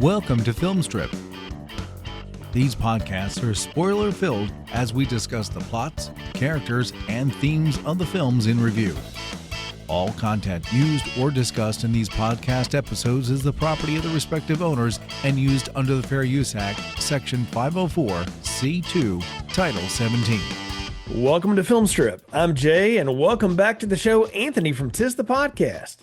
Welcome to Filmstrip. These podcasts are spoiler-filled as we discuss the plots, characters, and themes of the films in review. All content used or discussed in these podcast episodes is the property of the respective owners and used under the Fair Use Act, Section 504(c)(2), Title 17. Welcome to Filmstrip. I'm Jay, and welcome back to the show, Anthony from Tis the Podcast.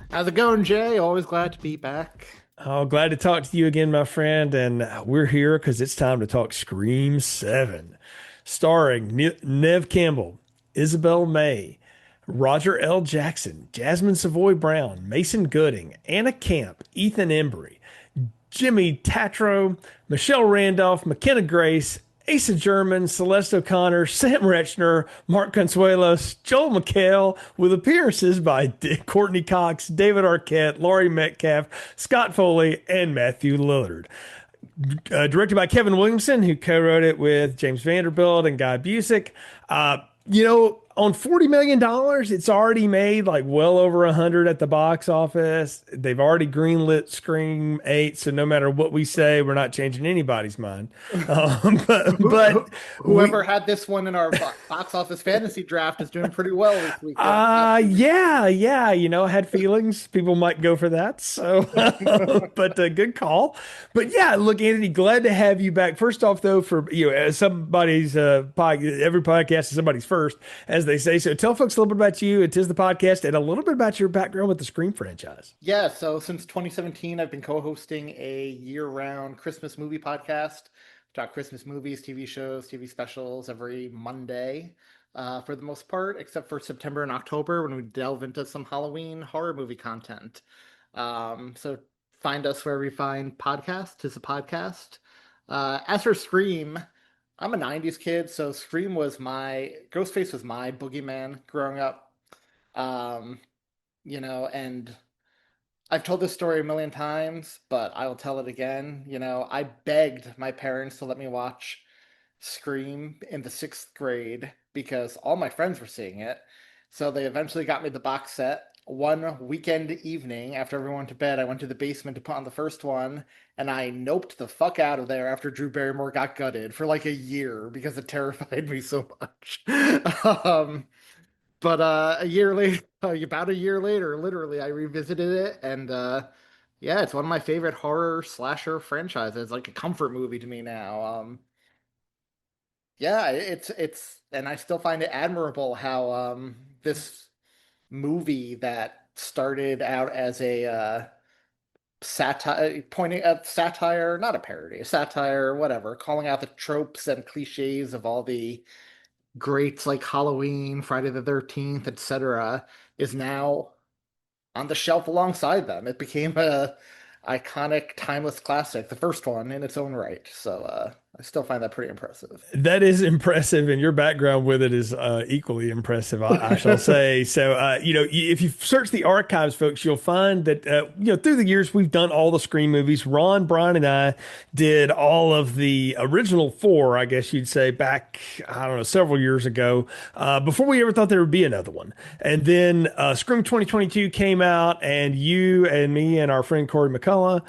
How's it going, Jay? Always glad to be back. Oh, glad to talk to you again, my friend. And we're here because it's time to talk Scream 7, starring Neve Campbell, Isabel May, Roger L. Jackson, Jasmine Savoy Brown, Mason Gooding, Anna Camp, Ethan Embry, Jimmy Tatro, Michelle Randolph, McKenna Grace, Asa German, Celeste O'Connor, Sam Rechner, Mark Consuelos, Joel McHale, with appearances by Courtney Cox, David Arquette, Laurie Metcalf, Scott Foley, and Matthew Lillard. Directed by Kevin Williamson, who co-wrote it with James Vanderbilt and Guy Busick. On $40 million, it's already made like well over 100 at the box office. They've already greenlit Scream 8, so no matter what we say, we're not changing anybody's mind. But whoever had this one in our box office fantasy draft is doing pretty well this week. Yeah. I had feelings people might go for that. So, but good call. But yeah, look, Anthony, glad to have you back. First off, though, for as somebody's every podcast is somebody's first, as they say. So tell folks a little bit about you. It is the podcast and a little bit about your background with the Scream franchise. Yeah. So since 2017, I've been co-hosting a year-round Christmas movie podcast. Talk Christmas movies, TV shows, TV specials every Monday for the most part, except for September and October when we delve into some Halloween horror movie content. So find us wherever you find podcasts. It's a podcast. As for Scream, I'm a 90s kid, so Scream was Ghostface was my boogeyman growing up. And I've told this story a million times, but I will tell it again. I begged my parents to let me watch Scream in the 6th grade because all my friends were seeing it. So they eventually got me the box set. One weekend evening, after everyone went to bed, I went to the basement to put on the first one, and I noped the fuck out of there after Drew Barrymore got gutted for like a year because it terrified me so much. But about a year later, literally, I revisited it, and it's one of my favorite horror slasher franchises. Like a comfort movie to me now. It's and I still find it admirable how this movie that started out as a satire, pointing at satire, not a parody, a satire, whatever, calling out the tropes and cliches of all the greats like Halloween, Friday the 13th, etc., is now on the shelf alongside them. It became a iconic, timeless classic, the first one in its own right. So I still find that pretty impressive. That is impressive, and your background with it is equally impressive, I shall say. So, if you search the archives, folks, you'll find that, through the years, we've done all the Scream movies. Ron, Brian, and I did all of the original 4, I guess you'd say, back, I don't know, several years ago, before we ever thought there would be another one. And then Scream 2022 came out, and you and me and our friend Corey McCullough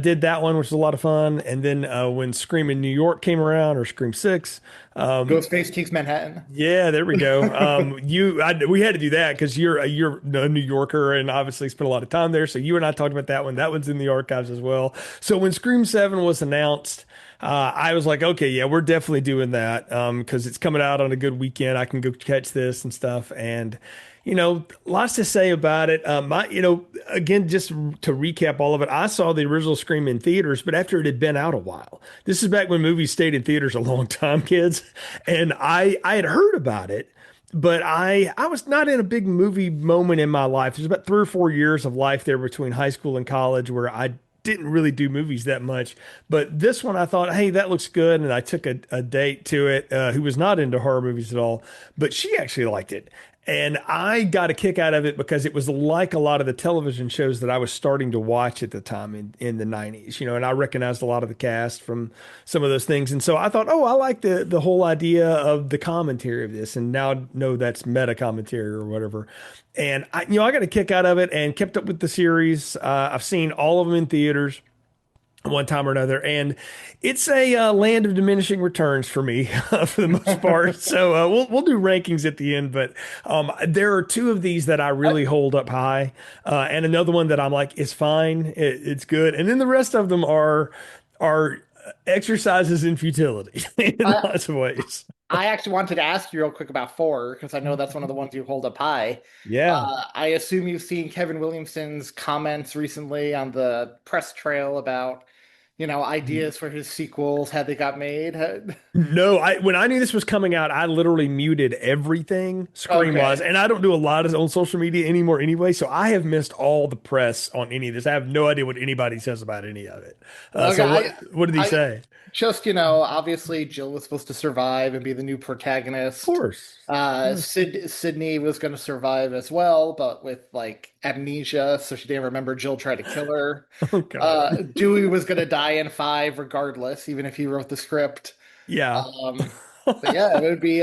did that one, which was a lot of fun. And then when Scream in New York came around, or Scream 6. Ghostface Takes Manhattan. Yeah, there we go. We had to do that because you're a New Yorker and obviously spent a lot of time there. So you and I talked about that one. That one's in the archives as well. So when Scream 7 was announced, I was like, okay, yeah, we're definitely doing that because it's coming out on a good weekend. I can go catch this and stuff. And lots to say about it. Again, just to recap all of it, I saw the original Scream in theaters, but after it had been out a while. This is back when movies stayed in theaters a long time, kids. And I had heard about it, but I was not in a big movie moment in my life. There's about 3 or 4 years of life there between high school and college where I didn't really do movies that much. But this one, I thought, hey, that looks good. And I took a date to it who was not into horror movies at all, but she actually liked it. And I got a kick out of it because it was like a lot of the television shows that I was starting to watch at the time in the 90s, and I recognized a lot of the cast from some of those things. And so I thought, I like the whole idea of the commentary of this. And now I know that's meta commentary or whatever. And I got a kick out of it and kept up with the series. I've seen all of them in theaters. one time or another. And it's a land of diminishing returns for me for the most part. So we'll do rankings at the end, but there are two of these that I really hold up high, and another one that I'm like, it's fine, it's good, and then the rest of them are exercises in futility in I, lots of ways. I actually wanted to ask you real quick about four because I know that's one of the ones you hold up high. Yeah. I assume you've seen Kevin Williamson's comments recently on the press trail about, ideas for his sequels, how they got made. No, I when I knew this was coming out, I literally muted everything screen wise, Okay. and I don't do a lot of on social media anymore anyway. So I have missed all the press on any of this. I have no idea what anybody says about any of it. Okay. So what did he I say? just, obviously Jill was supposed to survive and be the new Of protagonist. course. Yes. Sydney was going to survive as well, but with like amnesia, so she didn't remember Jill tried to kill her. Oh God. Dewey was going to die in five regardless, even if he wrote the script. Yeah. Um, but yeah, it would be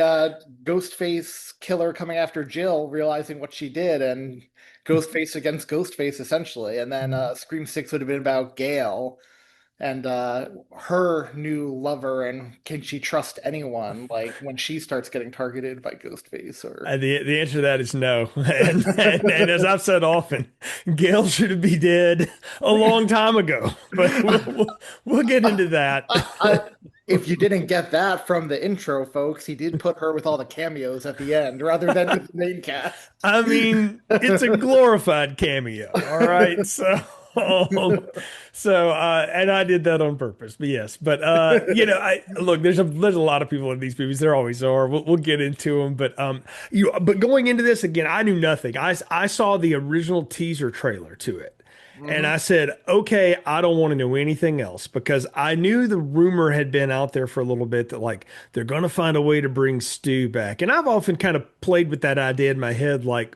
Ghostface killer coming after Jill, realizing what she did, and Ghostface against Ghostface essentially. And then Scream Six would have been about Gail and her new lover, and can she trust anyone like when she starts getting targeted by Ghostface or The answer to that is no. And as I've said often, Gail should be dead a long time ago. But we'll get into that. if you didn't get that from the intro, folks, he did put her with all the cameos at the end rather than with the main cast. I mean, it's a glorified cameo. All right. And I did that on purpose. But yes, but I look, there's a lot of people in these movies. There always are. We'll get into them. But going into this again, I knew nothing. I saw the original teaser trailer to it. And Mhm. I said, okay, I don't want to know anything else because I knew the rumor had been out there for a little bit that like they're going to find a way to bring Stu back. And I've often kind of played with that idea in my head, like,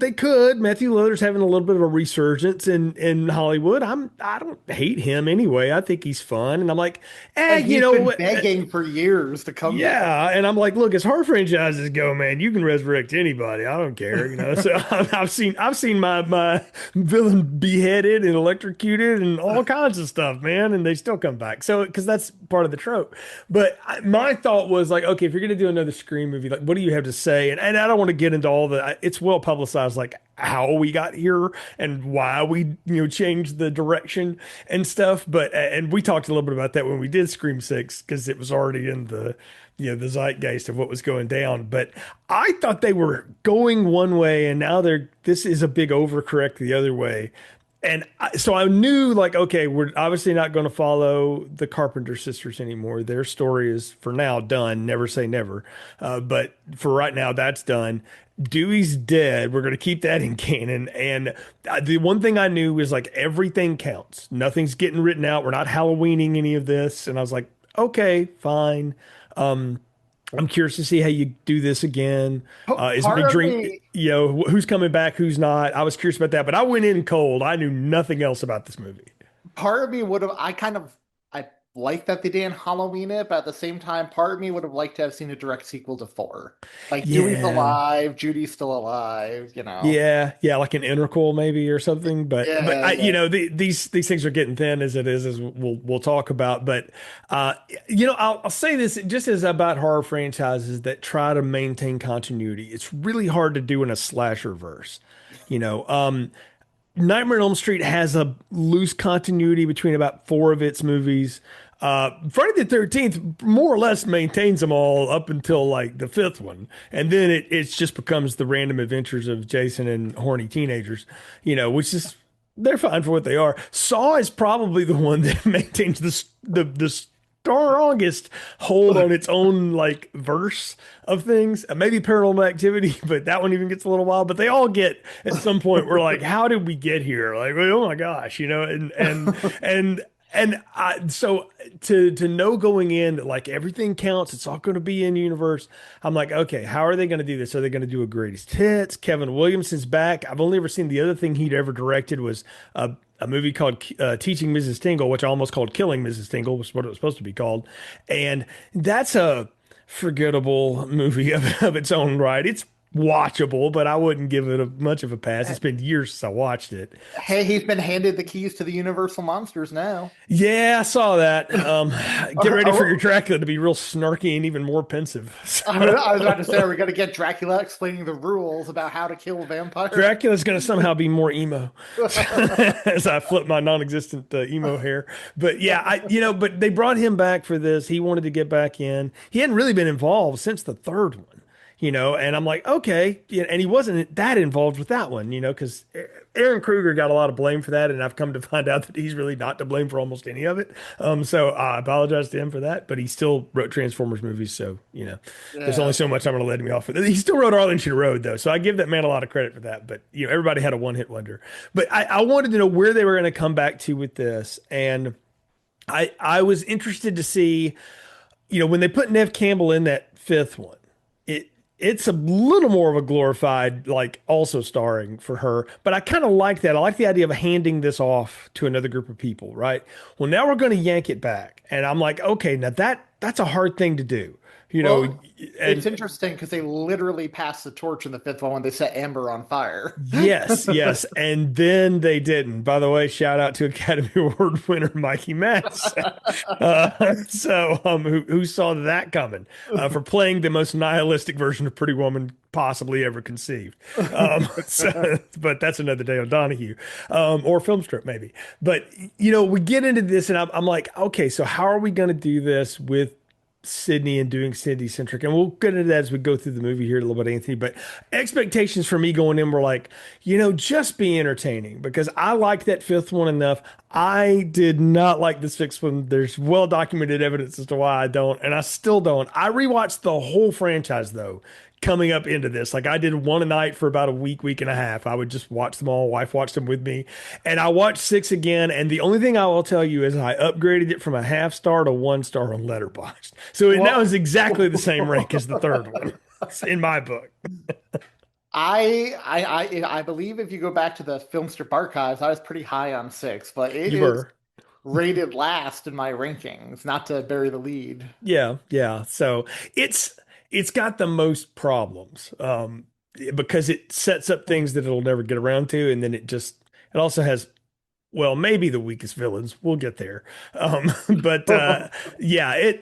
they could. Matthew Lillard's having a little bit of a resurgence in Hollywood. I don't hate him anyway. I think he's fun. And I'm like, And you he's know been what? begging for years to come back. Yeah, and I'm like, look, as horror franchises go, man, you can resurrect anybody. I don't care. So I've seen my villain beheaded and electrocuted and all kinds of stuff, man, and they still come back. So because that's part of the trope. But my thought was like, okay, if you're gonna do another Scream movie, like, what do you have to say? And I don't want to get into all the. It's well publicized, like how we got here and why we changed the direction and stuff. But and we talked a little bit about that when we did Scream Six because it was already in the zeitgeist of what was going down. But I thought they were going one way, and now this is a big overcorrect the other way. And so I knew, like, okay, we're obviously not going to follow the Carpenter sisters anymore. Their story is for now done. Never say never. But for right now, that's done. Dewey's dead. We're going to keep that in canon. And the one thing I knew was like everything counts. Nothing's getting written out. We're not Halloweening any of this. And I was like, okay, fine. Um, I'm curious to see how you do this again. Is Part Big of Drink, me who's coming back, who's not? I was curious about that, but I went in cold. I knew nothing else about this movie. part of me would have I like that they didn't Halloween it, but at the same time, part of me would have liked to have seen a direct sequel to four. Like Dewey's Yeah. alive, Judy's still alive. Yeah, like an integral maybe or something. But Yeah, yeah. these things are getting thin as it is, as we'll talk about. But I'll say this just as about horror franchises that try to maintain continuity. It's really hard to do in a slasher verse. You know, Nightmare on Elm Street has a loose continuity between about four of its movies. Friday the 13th more or less maintains them all up until like the fifth one. And then it just becomes the random adventures of Jason and horny teenagers, which is, they're fine for what they are. Saw is probably the one that maintains the strongest hold on its own like verse of things. Maybe Paranormal Activity, but that one even gets a little wild. But they all get at some point. We're like, how did we get here? Like, oh my gosh, so to know going in that like everything counts, it's all going to be in universe. I'm like, okay, how are they going to do this? Are they going to do a greatest hits? Kevin Williamson's back. I've only ever seen the other thing he'd ever directed was a movie called Teaching Mrs. Tingle, which I almost called Killing Mrs. Tingle, which is what it was supposed to be called. And that's a forgettable movie of its own right. It's watchable, but I wouldn't give it much of a pass. It's been years since I watched it. Hey, he's been handed the keys to the Universal monsters now. Yeah, I saw that. Get ready for your Oh, Dracula to be real snarky and even more pensive. I was about to say, are we going to get Dracula explaining the rules about how to kill vampires? Dracula's going to somehow be more emo as I flip my non-existent emo hair. But yeah, but they brought him back for this. He wanted to get back in. He hadn't really been involved since the third one, and I'm like, okay. Yeah, and he wasn't that involved with that one, because Aaron Kruger got a lot of blame for that. And I've come to find out that he's really not to blame for almost any of it. So I apologize to him for that, but he still wrote Transformers movies. So, there's only Yeah. so much I'm going to let him off with. He still wrote Arlington Road, though. So I give that man a lot of credit for that. But, everybody had a one-hit wonder. But I wanted to know where they were going to come back to with this. And I was interested to see, when they put Nev Campbell in that fifth one, it's a little more of a glorified, like also starring for her. But I kind of like that. I like the idea of handing this off to another group of people, right? Well, now we're going to yank it back. And I'm like, okay, now that's a hard thing to do, Well, it's and interesting because they literally passed the torch in the fifth one when they set Amber on fire. yes, yes. And then they didn't. By the way, shout out to Academy Award winner Mikey Madison. Who saw that coming for playing the most nihilistic version of Pretty Woman possibly ever conceived. But that's another day on Donahue, or film strip maybe. But, we get into this and I'm like, okay, so how are we going to do this with Sydney and doing Sydney centric? And we'll get into that as we go through the movie here a little bit, Anthony. But expectations for me going in were like, just be entertaining because I liked that fifth one enough. I did not like the sixth one. There's well documented evidence as to why I don't, and I still don't. I rewatched the whole franchise though. Coming up into this, like I did one a night for about a week and a half. I would just watch them all. Wife watched them with me, and I watched six again. And the only thing I will tell you is I upgraded it from a half star to 1 star on Letterboxd. So it now Well, is exactly the same rank as the third one in my book. I believe if you go back to the film strip archives, I was pretty high on six, but it You is were. rated last in my rankings, not to bury the lead. Yeah, yeah. So it's got the most problems because it sets up things that it'll never get around to, and then it also has maybe the weakest villains. We'll get there. But yeah,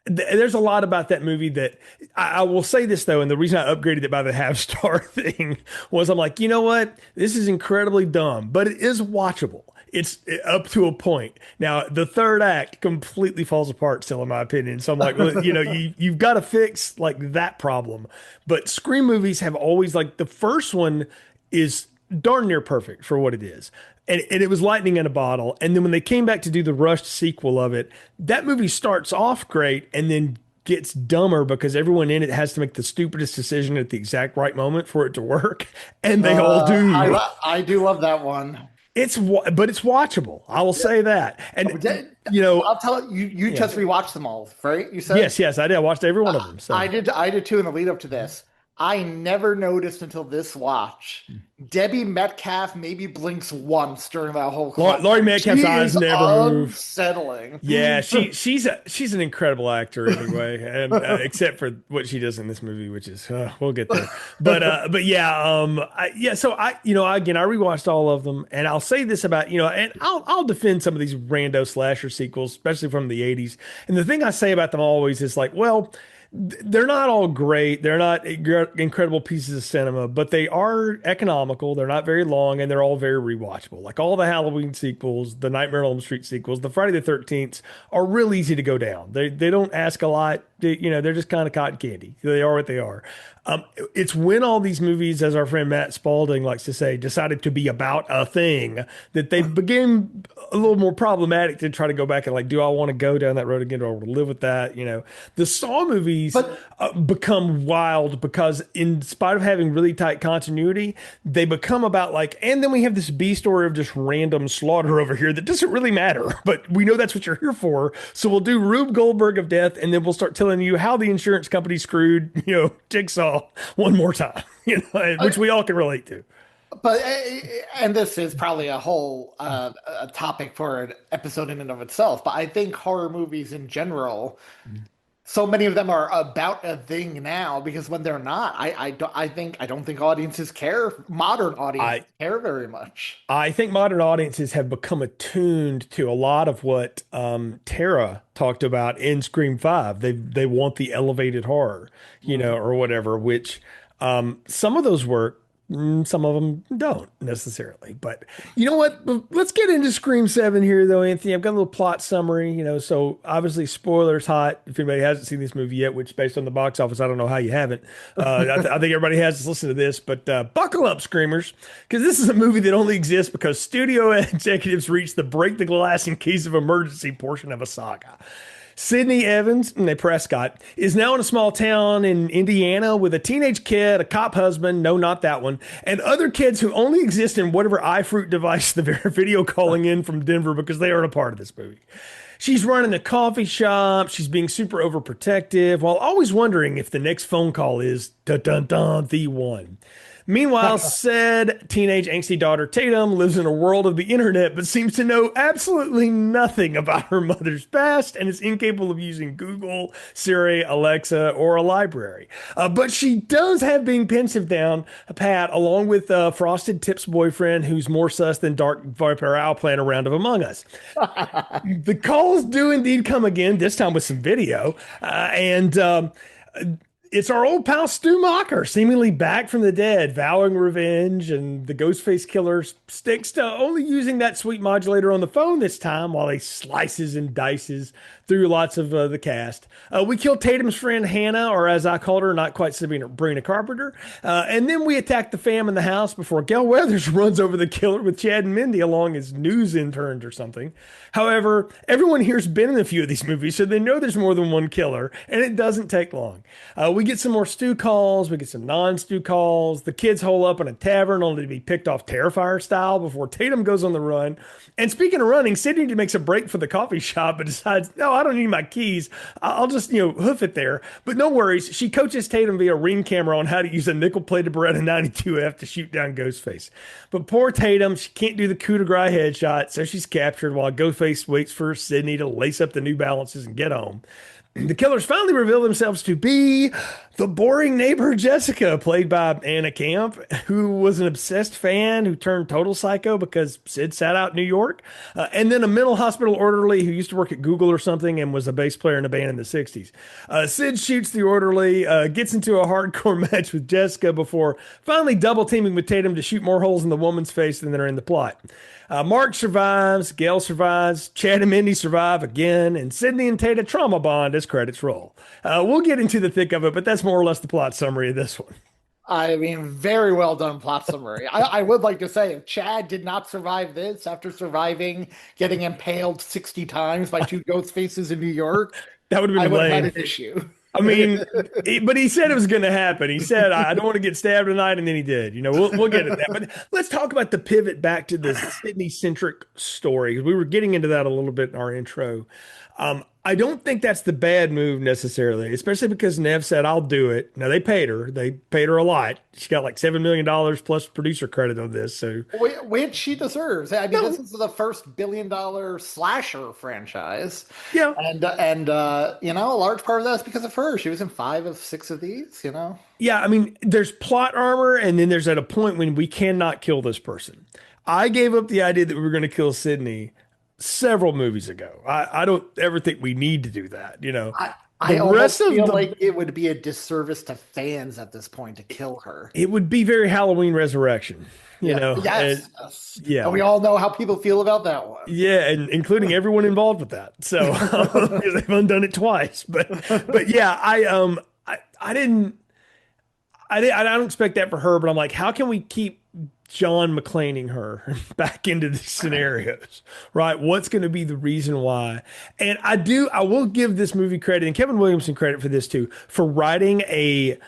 there's a lot about that movie that I will say this though, and the reason I upgraded it by the half star thing was I'm like, you know what? This is incredibly dumb, but it is watchable. It's up to a point. Now, the third act completely falls apart still, in my opinion. So I'm like, well, you've got to fix like that problem. But Scream movies have always like the first one is darn near perfect for what it is. And it was lightning in a bottle. And then when they came back to do the rushed sequel of it, that movie starts off great and then gets dumber because everyone in it has to make the stupidest decision at the exact right moment for it to work. And they all do. I do love that one. But it's watchable. I will say that. And I'll tell you, you yeah. just rewatched them all, right? You said Yes, I did. I watched every one of them. So I did too in the lead up to this. I never noticed until this watch. Debbie Metcalf maybe blinks once during that whole clip. Laurie Metcalf's eyes never move. Unsettling. Yeah, she's an incredible actor anyway, and except for what she does in this movie, which is we'll get there. But yeah, So again I rewatched all of them, and I'll say this about and I'll defend some of these rando slasher sequels, especially from the '80s. And the thing I say about them always is like, well, they're not all great. They're not incredible pieces of cinema, but they are economical. They're not very long, and they're all very rewatchable. Like all the Halloween sequels, the Nightmare on Elm Street sequels, the Friday the 13th are real easy to go down. They don't ask a lot. They're just kind of cotton candy. They are what they are. It's when all these movies, as our friend Matt Spalding likes to say, decided to be about a thing that they became a little more problematic to try to go back and like, do I want to go down that road again? Do I want to live with that? The Saw movies become wild because in spite of having really tight continuity, they become about like, and then we have this B story of just random slaughter over here that doesn't really matter, but we know that's what you're here for. So we'll do Rube Goldberg of death, and then we'll start telling you how the insurance company screwed, Jigsaw one more time, which we all can relate to. But and this is probably a whole a topic for an episode in and of itself. But I think horror movies in general so many of them are about a thing now because when they're not, I don't think audiences care. Modern audiences I care very much. I think modern audiences have become attuned to a lot of what Tara talked about in Scream 5. They want the elevated horror, Mhm. or whatever, which some of those work, some of them don't necessarily. But you know what? Let's get into Scream 7 here, though, Anthony. I've got a little plot summary, so obviously spoilers hot if anybody hasn't seen this movie yet, which based on the box office, I don't know how you haven't. I think everybody has to listen to this, but buckle up, Screamers, because this is a movie that only exists because studio executives reached the break the glass in case of emergency portion of a saga. Sydney Evans, Prescott, is now in a small town in Indiana with a teenage kid, a cop husband, no, not that one, and other kids who only exist in whatever iFruit device they're video calling in from Denver because they aren't a part of this movie. She's running a coffee shop. She's being super overprotective while always wondering if the next phone call is dun dun dun the one. Meanwhile, said teenage angsty daughter Tatum lives in a world of the internet but seems to know absolutely nothing about her mother's past and is incapable of using Google, Siri, Alexa, or a library. But she does have being pensive down a pat, along with Frosted Tip's boyfriend, who's more sus than Dark Viper Owl playing around of Among Us. The calls do indeed come again, this time with some video. And it's our old pal Stu Macher, seemingly back from the dead, vowing revenge, and the Ghostface killer sticks to only using that sweet modulator on the phone this time while he slices and dices through lots of the cast. We kill Tatum's friend Hannah, or as I called her, not quite Sabrina Carpenter, and then we attack the fam in the house before Gail Weathers runs over the killer with Chad and Mindy along as news interns or something. However, everyone here's been in a few of these movies, so they know there's more than one killer, and it doesn't take long. We get some more Stu calls, we get some non-Stu calls. The kids hole up in a tavern only to be picked off Terrifier style before Tatum goes on the run. And speaking of running, Sydney makes a break for the coffee shop, but decides, no, I don't need my keys. I'll just, hoof it there. But no worries. She coaches Tatum via Ring camera on how to use a nickel-plated Beretta 92F to shoot down Ghostface. But poor Tatum, she can't do the coup de grace headshot, so she's captured while Ghostface waits for Sydney to lace up the New Balances and get home. The killers finally reveal themselves to be the boring neighbor Jessica, played by Anna Camp, who was an obsessed fan who turned total psycho because Sid sat out in New York, and then a mental hospital orderly who used to work at Google or something and was a bass player in a band in the 60s. Sid shoots the orderly, gets into a hardcore match with Jessica before finally double teaming with Tatum to shoot more holes in the woman's face than are in the plot. Mark survives, Gail survives, Chad and Mindy survive again, and Sydney and Tata trauma bond as credits roll. We'll get into the thick of it, but that's more or less the plot summary of this one. I mean, very well done plot summary. I would like to say if Chad did not survive this after surviving getting impaled 60 times by two ghost faces in New York, That would have I been would have lame. had an issue. I mean, but he said it was going to happen. He said, I don't want to get stabbed tonight, and then he did. We'll get at that. But let's talk about the pivot back to the Sydney-centric story, because we were getting into that a little bit in our intro. I don't think that's the bad move necessarily, especially because Nev said, I'll do it. Now, they paid her. They paid her a lot. She got like $7 million plus producer credit on this. So, Which she deserves. I mean, no, this is the first billion-dollar slasher franchise, yeah. and a large part of that is because of her. She was in 5 of 6 of these. Yeah, I mean, there's plot armor, and then there's at a point when we cannot kill this person. I gave up the idea that we were going to kill Sydney several movies ago. I don't ever think we need to do that. I The almost rest of feel the like it would be a disservice to fans at this point to kill her. it would be very Halloween Resurrection. Yes. And- Yes. yeah. And we all know how people feel about that one. Yeah, and including everyone involved with that. So because they've undone it twice. But yeah, I didn't I don't expect that for her, but I'm like, how can we keep John McClaning her back into these scenarios, right? What's going to be the reason why? And I will give this movie credit and Kevin Williamson credit for this too, for writing a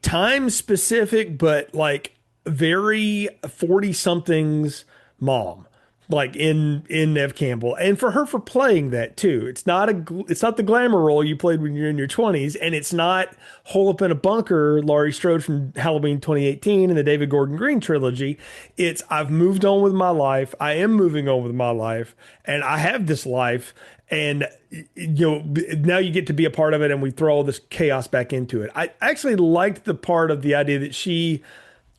time specific, but like very 40 somethings mom. like in Nev Campbell, and for her for playing that too. It's not the glamour role you played when you're in your 20s, and it's not hole up in a bunker Laurie Strode from Halloween 2018 and the David Gordon Green trilogy. It's I've moved on with my life. I am moving on with my life, and I have this life, and now you get to be a part of it, and we throw all this chaos back into it. I actually liked the part of the idea that she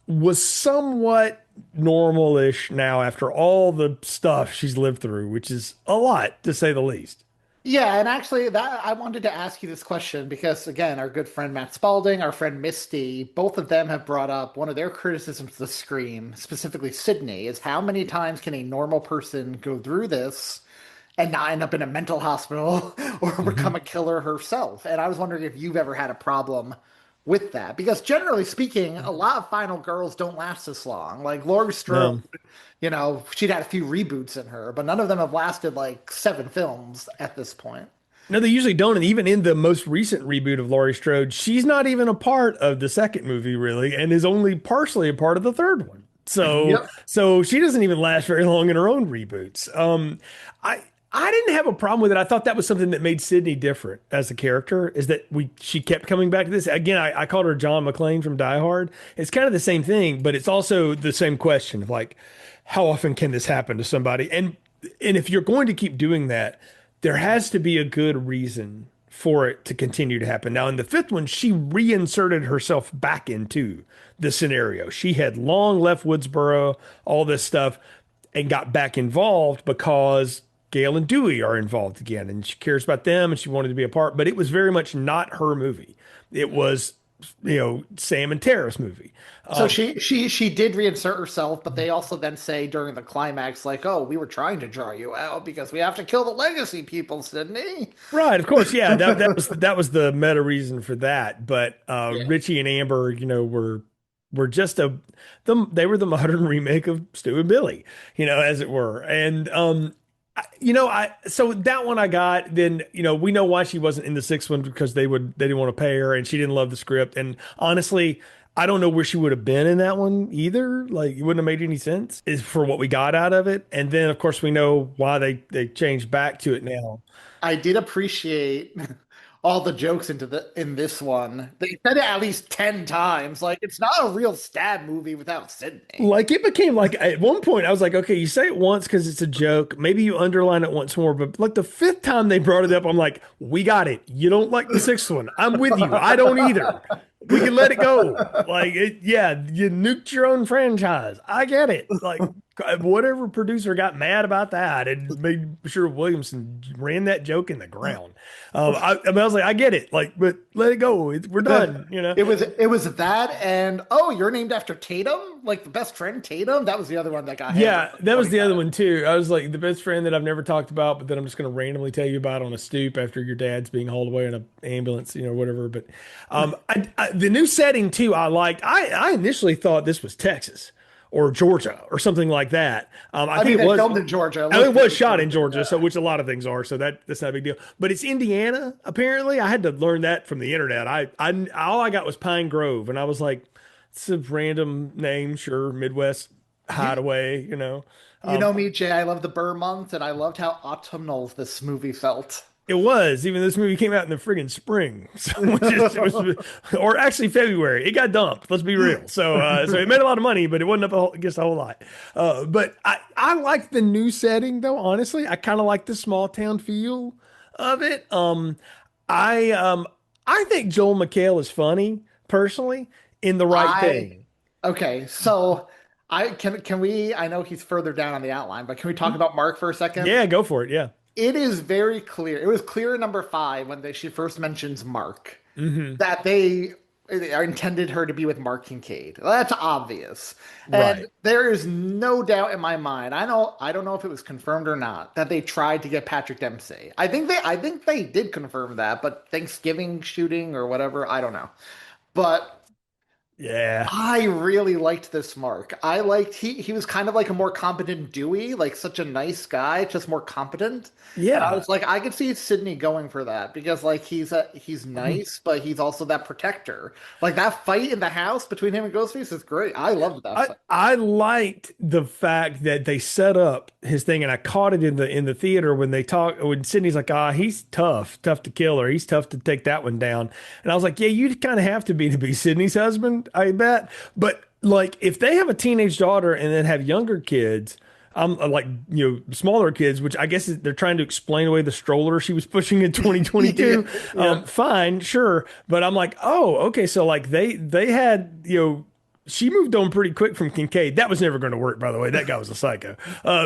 was somewhat normal-ish now after all the stuff she's lived through, which is a lot to say the least. Yeah, and actually that I wanted to ask you this question because again, our good friend Matt Spalding, our friend Misty, both of them have brought up one of their criticisms of Scream, specifically Sydney, is how many times can a normal person go through this and not end up in a mental hospital or become a killer herself? And I was wondering if you've ever had a problem with that. Because generally speaking, a lot of final girls don't last this long. Like Laurie Strode, No. she'd had a few reboots in her, but none of them have lasted like 7 films at this point. No, they usually don't. And even in the most recent reboot of Laurie Strode, she's not even a part of the second movie, really, and is only partially a part of the third one. So, Yep. so she doesn't even last very long in her own reboots. I I didn't have a problem with it. I thought that was something that made Sydney different as a character, is that she kept coming back to this. Again, I called her John McClane from Die Hard. It's kind of the same thing, but it's also the same question of like, how often can this happen to somebody? And if you're going to keep doing that, there has to be a good reason for it to continue to happen. Now, in the fifth one, she reinserted herself back into the scenario. She had long left Woodsboro, all this stuff, and got back involved because Gail and Dewey are involved again, and she cares about them, and she wanted to be a part. But it was very much not her movie. It was, Sam and Tara's movie. So she did reinsert herself, but they also then say during the climax, like, "Oh, we were trying to draw you out because we have to kill the legacy people, Sydney." Right, of course, yeah. That was the meta reason for that. But Yeah. Richie and Amber, were just they were the modern remake of Stu and Billy, as it were. And I so that one I got. Then we know why she wasn't in the sixth one, because they didn't want to pay her, and she didn't love the script. And honestly, I don't know where she would have been in that one either. Like, it wouldn't have made any sense is for what we got out of it. And then of course we know why they changed back to it now. I did appreciate all the jokes in this one. They said it at least 10 times. Like, it's not a real stab movie without Sydney. Like, it became like, at one point I was like, okay, you say it once because it's a joke. Maybe you underline it once more. But like the fifth time they brought it up, I'm like, we got it. You don't like the sixth one. I'm with you. I don't either. We can let it go. Like, yeah, you nuked your own franchise. I get it. Like, whatever producer got mad about that and made sure Williamson ran that joke in the ground. I was like, I get it. Like, but let it go. We're done. It was that, and oh, you're named after Tatum, like the best friend Tatum. That was the other one that got Yeah, hammered. that was the other one too. I was like, the best friend that I've never talked about, but then I'm just going to randomly tell you about on a stoop after your dad's being hauled away in an ambulance, whatever. But the new setting too, I liked. I initially thought this was Texas or Georgia or something like that. I I think mean, it they was. filmed in Georgia. It was shot in Georgia, so which a lot of things are, so that's not a big deal. But it's Indiana, apparently. I had to learn that from the internet. I all I got was Pine Grove, and I was like, it's a random name, sure, Midwest You, hideaway. you Um, know me, Jay. I love the Burr month, and I loved how autumnal this movie felt. it was, even this movie came out in the friggin' spring, so or actually February. It got dumped. Let's be real. So it made a lot of money, but it wasn't against a whole lot. But I like the new setting though. Honestly, I kind of like the small town feel of it. I um, I think Joel McHale is funny personally in The Right I Thing. Okay, so can we? I know he's further down on the outline, but can we talk about Mark for a second? Yeah, go for it. Yeah. It is very clear. It was clear in number 5 when she first mentions Mark Hmm. that they intended her to be with Mark Kincaid. That's obvious. And Right. there is no doubt in my mind. I don't know if it was confirmed or not that they tried to get Patrick Dempsey. I think they did confirm that, but Thanksgiving shooting or whatever, I don't know. But Yeah. I really liked this Mark. I liked he was kind of like a more competent Dewey, like such a nice guy, just more competent. And I Yeah. was like, I could see Sydney going for that because like he's nice, but he's also that protector. Like that fight in the house between him and Ghostface is great. I loved that fight. I liked the fact that they set up his thing, and I caught it in the theater when they talk when Sydney's like, he's tough to kill, or he's tough to take that one down. And I was like, yeah, you kind of have to be Sydney's husband, I bet. But like, if they have a teenage daughter and then have younger kids, like smaller kids, which I guess they're trying to explain away the stroller she was pushing in 2022. Yeah. Fine, sure, but I'm like, oh, okay, so like they had she moved on pretty quick from Kincaid. That was never going to work, by the way. That guy was a psycho.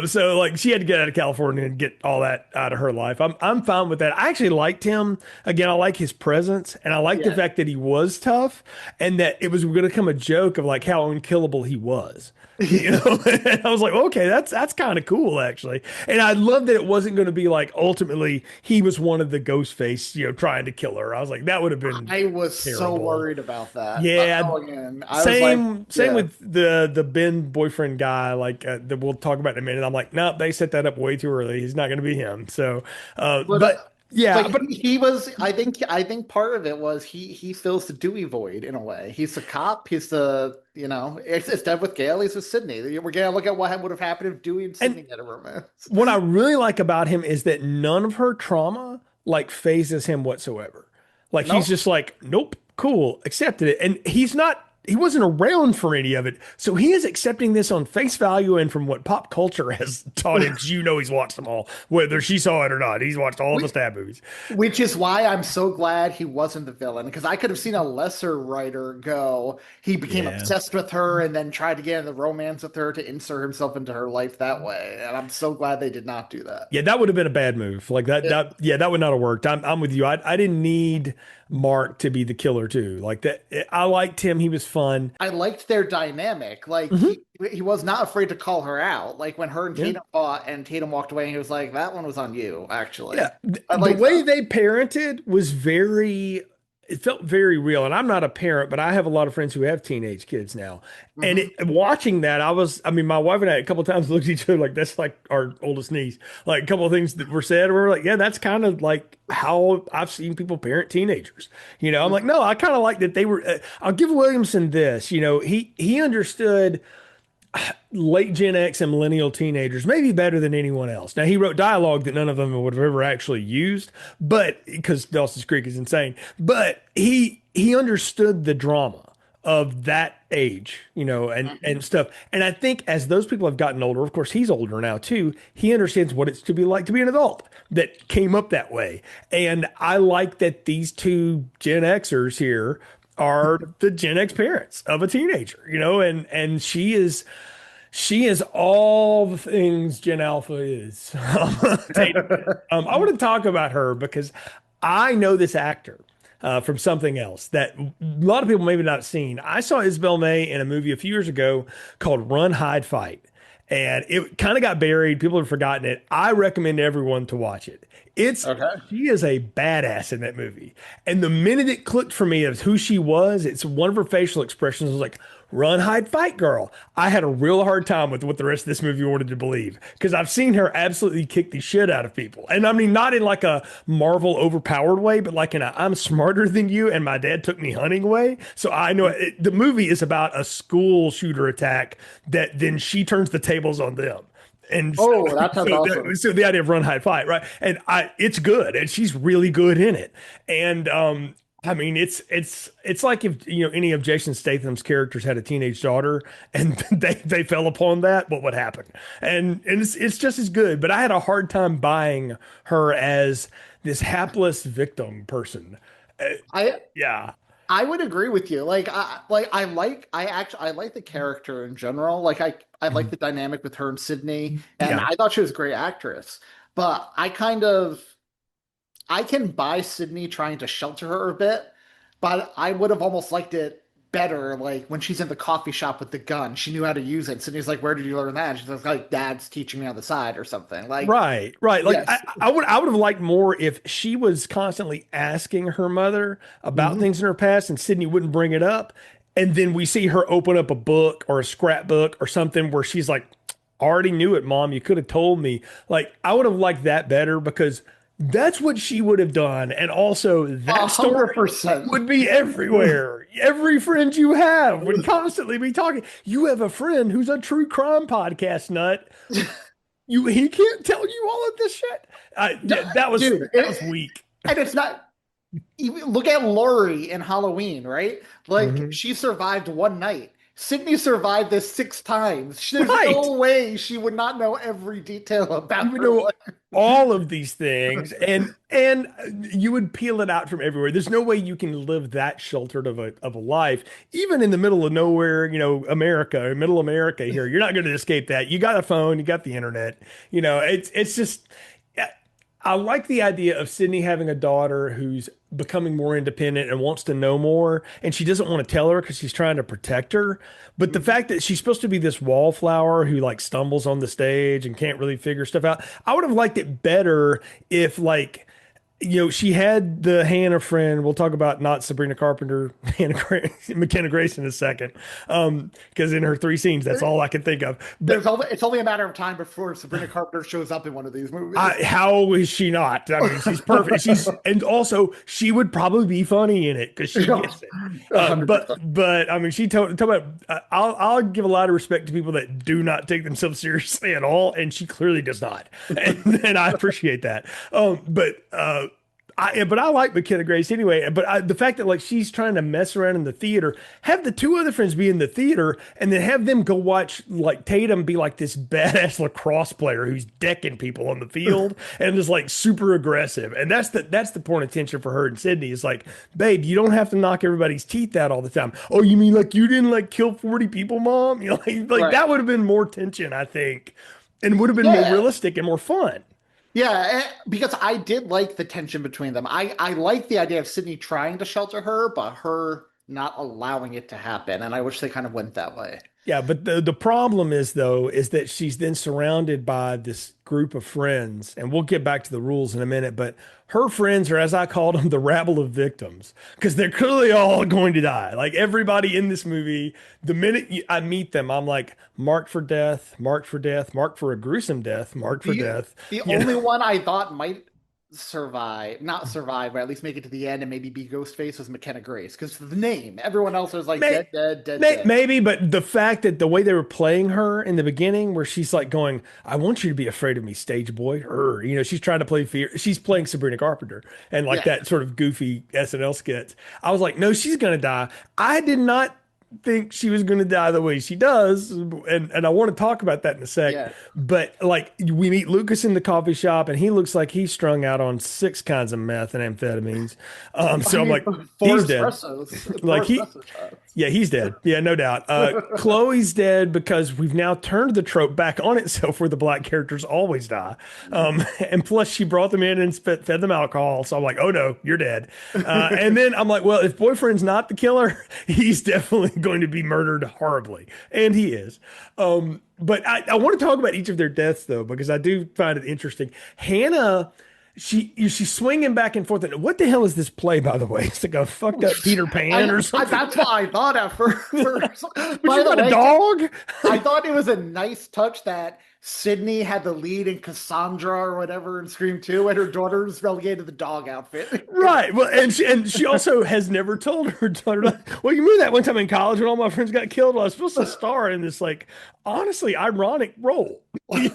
So like she had to get out of California and get all that out of her life. I'm fine with that. I actually liked him. Again, I like his presence, and I like the Yeah. fact that he was tough, and that it was going to come a joke of like how unkillable he was. And I was like, okay, that's kind of cool actually. And I love that it wasn't going to be like ultimately he was one of the ghost face, trying to kill her. I was like, that would have been I was so terrible. worried about that. Yeah, Going in. I was like, same yeah. with the Ben boyfriend guy, like that we'll talk about in a minute. I'm like, no, they set that up way too early. He's not going to be him. So, But but yeah, But but he was, I think part of it was he fills the Dewey void in a way. He's the cop. He's the, it's Dev with Gale. He's with Sydney. We're gonna look at what would have happened if Dewey and and Sydney had a romance. what I really like about him is that none of her trauma like phases him whatsoever. Like he's No, just like, nope, cool, accepted it. And he wasn't around for any of it. So he is accepting this on face value and from what pop culture has taught him, 'cause he's watched them all, whether she saw it or not. He's watched all the stab movies. which is why I'm so glad he wasn't the villain because I could have seen a lesser writer go. He became Yeah. obsessed with her and then tried to get in the romance with her to insert himself into her life that way. And I'm so glad they did not do that. Yeah, that would have been a bad move. Like yeah, that would not have worked. I'm with you. I didn't need Mark to be the killer too. Like that, I liked him. He was fun. I liked their dynamic. Like Mhm. he was not afraid to call her out. Like when her and Yeah. Tatum fought and Tatum walked away and he was like, that one was on you, actually. Yeah, I the like way that. they parented was it felt very real. And I'm not a parent, but I have a lot of friends who have teenage kids now. And Mhm. watching that, I mean, my wife and I a couple of times looked at each other like, that's like our oldest niece. Like a couple of things that were said, we were like, yeah, that's kind of like how I've seen people parent teenagers. I'm like, no, I kind of like that they were, I'll give Williamson this, he understood late Gen X and millennial teenagers maybe better than anyone else. Now he wrote dialogue that none of them would have ever actually used, but because Dawson's Creek is insane, but he understood the drama of that age, and stuff. And I think as those people have gotten older, of course he's older now too, he understands what it's to be like to be an adult that came up that way. And I like that these two Gen Xers here are the Gen X parents of a teenager, and she is all the things Gen Alpha is. Tatum. I want to talk about her because I know this actor from something else that a lot of people maybe not seen. I saw Isabel May in a movie a few years ago called Run, Hide, Fight. And it kind of got buried. People have forgotten it. I recommend everyone to watch it. Okay. She is a badass in that movie. And the minute it clicked for me as who she was, it's one of her facial expressions was like, run, hide, fight, girl. I had a real hard time with what the rest of this movie wanted to believe because I've seen her absolutely kick the shit out of people. And I mean, not in like a Marvel overpowered way, but like in a I'm smarter than you and my dad took me hunting way. So I know the movie is about a school shooter attack that then she turns the tables on them. And Oh, that sounds awesome. so the idea of run, hide, fight, right? And it's good, and she's really good in it. And I mean, it's like if any of Jason Statham's characters had a teenage daughter, and they fell upon that, what would happen? And it's just as good. But I had a hard time buying her as this hapless victim person. I Yeah. I would agree with you. I like the character in general. I like the dynamic with her and Sydney, and Yeah. I thought she was a great actress. But I can buy Sydney trying to shelter her a bit, but I would have almost liked it better, like when she's in the coffee shop with the gun. She knew how to use it. Sydney's like, "Where did you learn that?" And she's like, "Dad's teaching me on the side or something." Like, Right, right. Like yes. I would have liked more if she was constantly asking her mother about Mhm. things in her past and Sydney wouldn't bring it up. And then we see her open up a book or a scrapbook or something where she's like, already knew it, Mom. You could have told me. Like, I would have liked that better because that's what she would have done. And also, that story 100%. would be everywhere. Every friend you have would constantly be talking. You have a friend who's a true crime podcast nut. He can't tell you all of this shit. That was Dude, that was weak. and it's not even look at Laurie in Halloween, right? Like Mhm. she survived one night. Sydney survived this 6 times. There's Right. no way she would not know every detail about You would her know life. all of these things, and you would peel it out from everywhere. There's no way you can live that sheltered of a life, even in the middle of nowhere, America, middle America here. You're not going to escape that. You got a phone, you got the internet. It's just I like the idea of Sydney having a daughter who's becoming more independent and wants to know more, and she doesn't want to tell her because she's trying to protect her. But the fact that she's supposed to be this wallflower who like stumbles on the stage and can't really figure stuff out, I would have liked it better if like she had the Hannah friend. We'll talk about not Sabrina Carpenter, McKenna Grace in a second. Because in her 3 scenes, that's all I can think of. But It's only a matter of time before Sabrina Carpenter shows up in one of these movies. how is she not? I mean, she's perfect. And also she would probably be funny in it because she gets it. But I mean, she told about. I'll give a lot of respect to people that do not take themselves seriously at all, and she clearly does not, and I appreciate that. But I like McKenna Grace anyway. But the fact that like she's trying to mess around in the theater, have the 2 other friends be in the theater, and then have them go watch like Tatum be like this badass lacrosse player who's decking people on the field and is like super aggressive. And that's the point of tension for her and Sydney. Is like, babe, you don't have to knock everybody's teeth out all the time. Oh, you mean like you didn't like kill 40 people, Mom? Like Right. that would have been more tension, I think, and would have been more realistic and more fun. Yeah, because I did like the tension between them. I like the idea of Sydney trying to shelter her, but her not allowing it to happen. And I wish they kind of went that way. Yeah, but the problem is though, is that she's then surrounded by this group of friends, and we'll get back to the rules in a minute, but her friends are, as I called them, the rabble of victims, because they're clearly all going to die. Like everybody in this movie, the minute I meet them, I'm like, marked for death, marked for death, marked for a gruesome death, marked for death. The only one I thought might not survive, but at least make it to the end and maybe be Ghostface was McKenna Grace because the name. Everyone else was like dead. Maybe, but the fact that the way they were playing her in the beginning, where she's like going, "I want you to be afraid of me, stage boy," or she's trying to play fear. She's playing Sabrina Carpenter and like that sort of goofy SNL skits. I was like, no, she's gonna die. I did not think she was going to die the way she does, and I want to talk about that in a sec. Yeah. But like we meet Lucas in the coffee shop, and he looks like he's strung out on 6 kinds of meth and amphetamines. So I'm like, he's dead. Like he's dead. Yeah, no doubt. Chloe's dead because we've now turned the trope back on itself, where the black characters always die. And plus, she brought them in and fed them alcohol. So I'm like, oh no, you're dead. And then I'm like, well, if boyfriend's not the killer, he's definitely going to be murdered horribly, and he is. But I want to talk about each of their deaths though, because I do find it interesting. Hannah, she's swinging back and forth. And what the hell is this play, by the way? It's like a fucked up Peter Pan or something. That's what I thought at first. By the way, a dog? I thought it was a nice touch that Sydney had the lead in Cassandra or whatever in Scream 2, and her daughter was relegated to the dog outfit. Right. Well, and she also has never told her daughter, well, you remember that one time in college when all my friends got killed? Well, I was supposed to star in this, like, honestly ironic role. But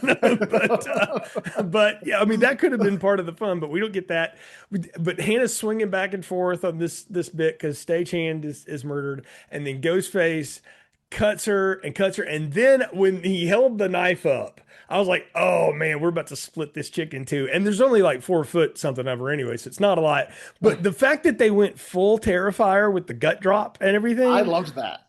yeah, I mean, that could have been part of the fun, but we don't get that. But Hannah's swinging back and forth on this bit because Stagehand is murdered, and then Ghostface cuts her. And then when he held the knife up, I was like, oh man, we're about to split this chick in two. And there's only like 4 foot something of her anyway, so it's not a lot. But the fact that they went full Terrifier with the gut drop and everything, I loved that.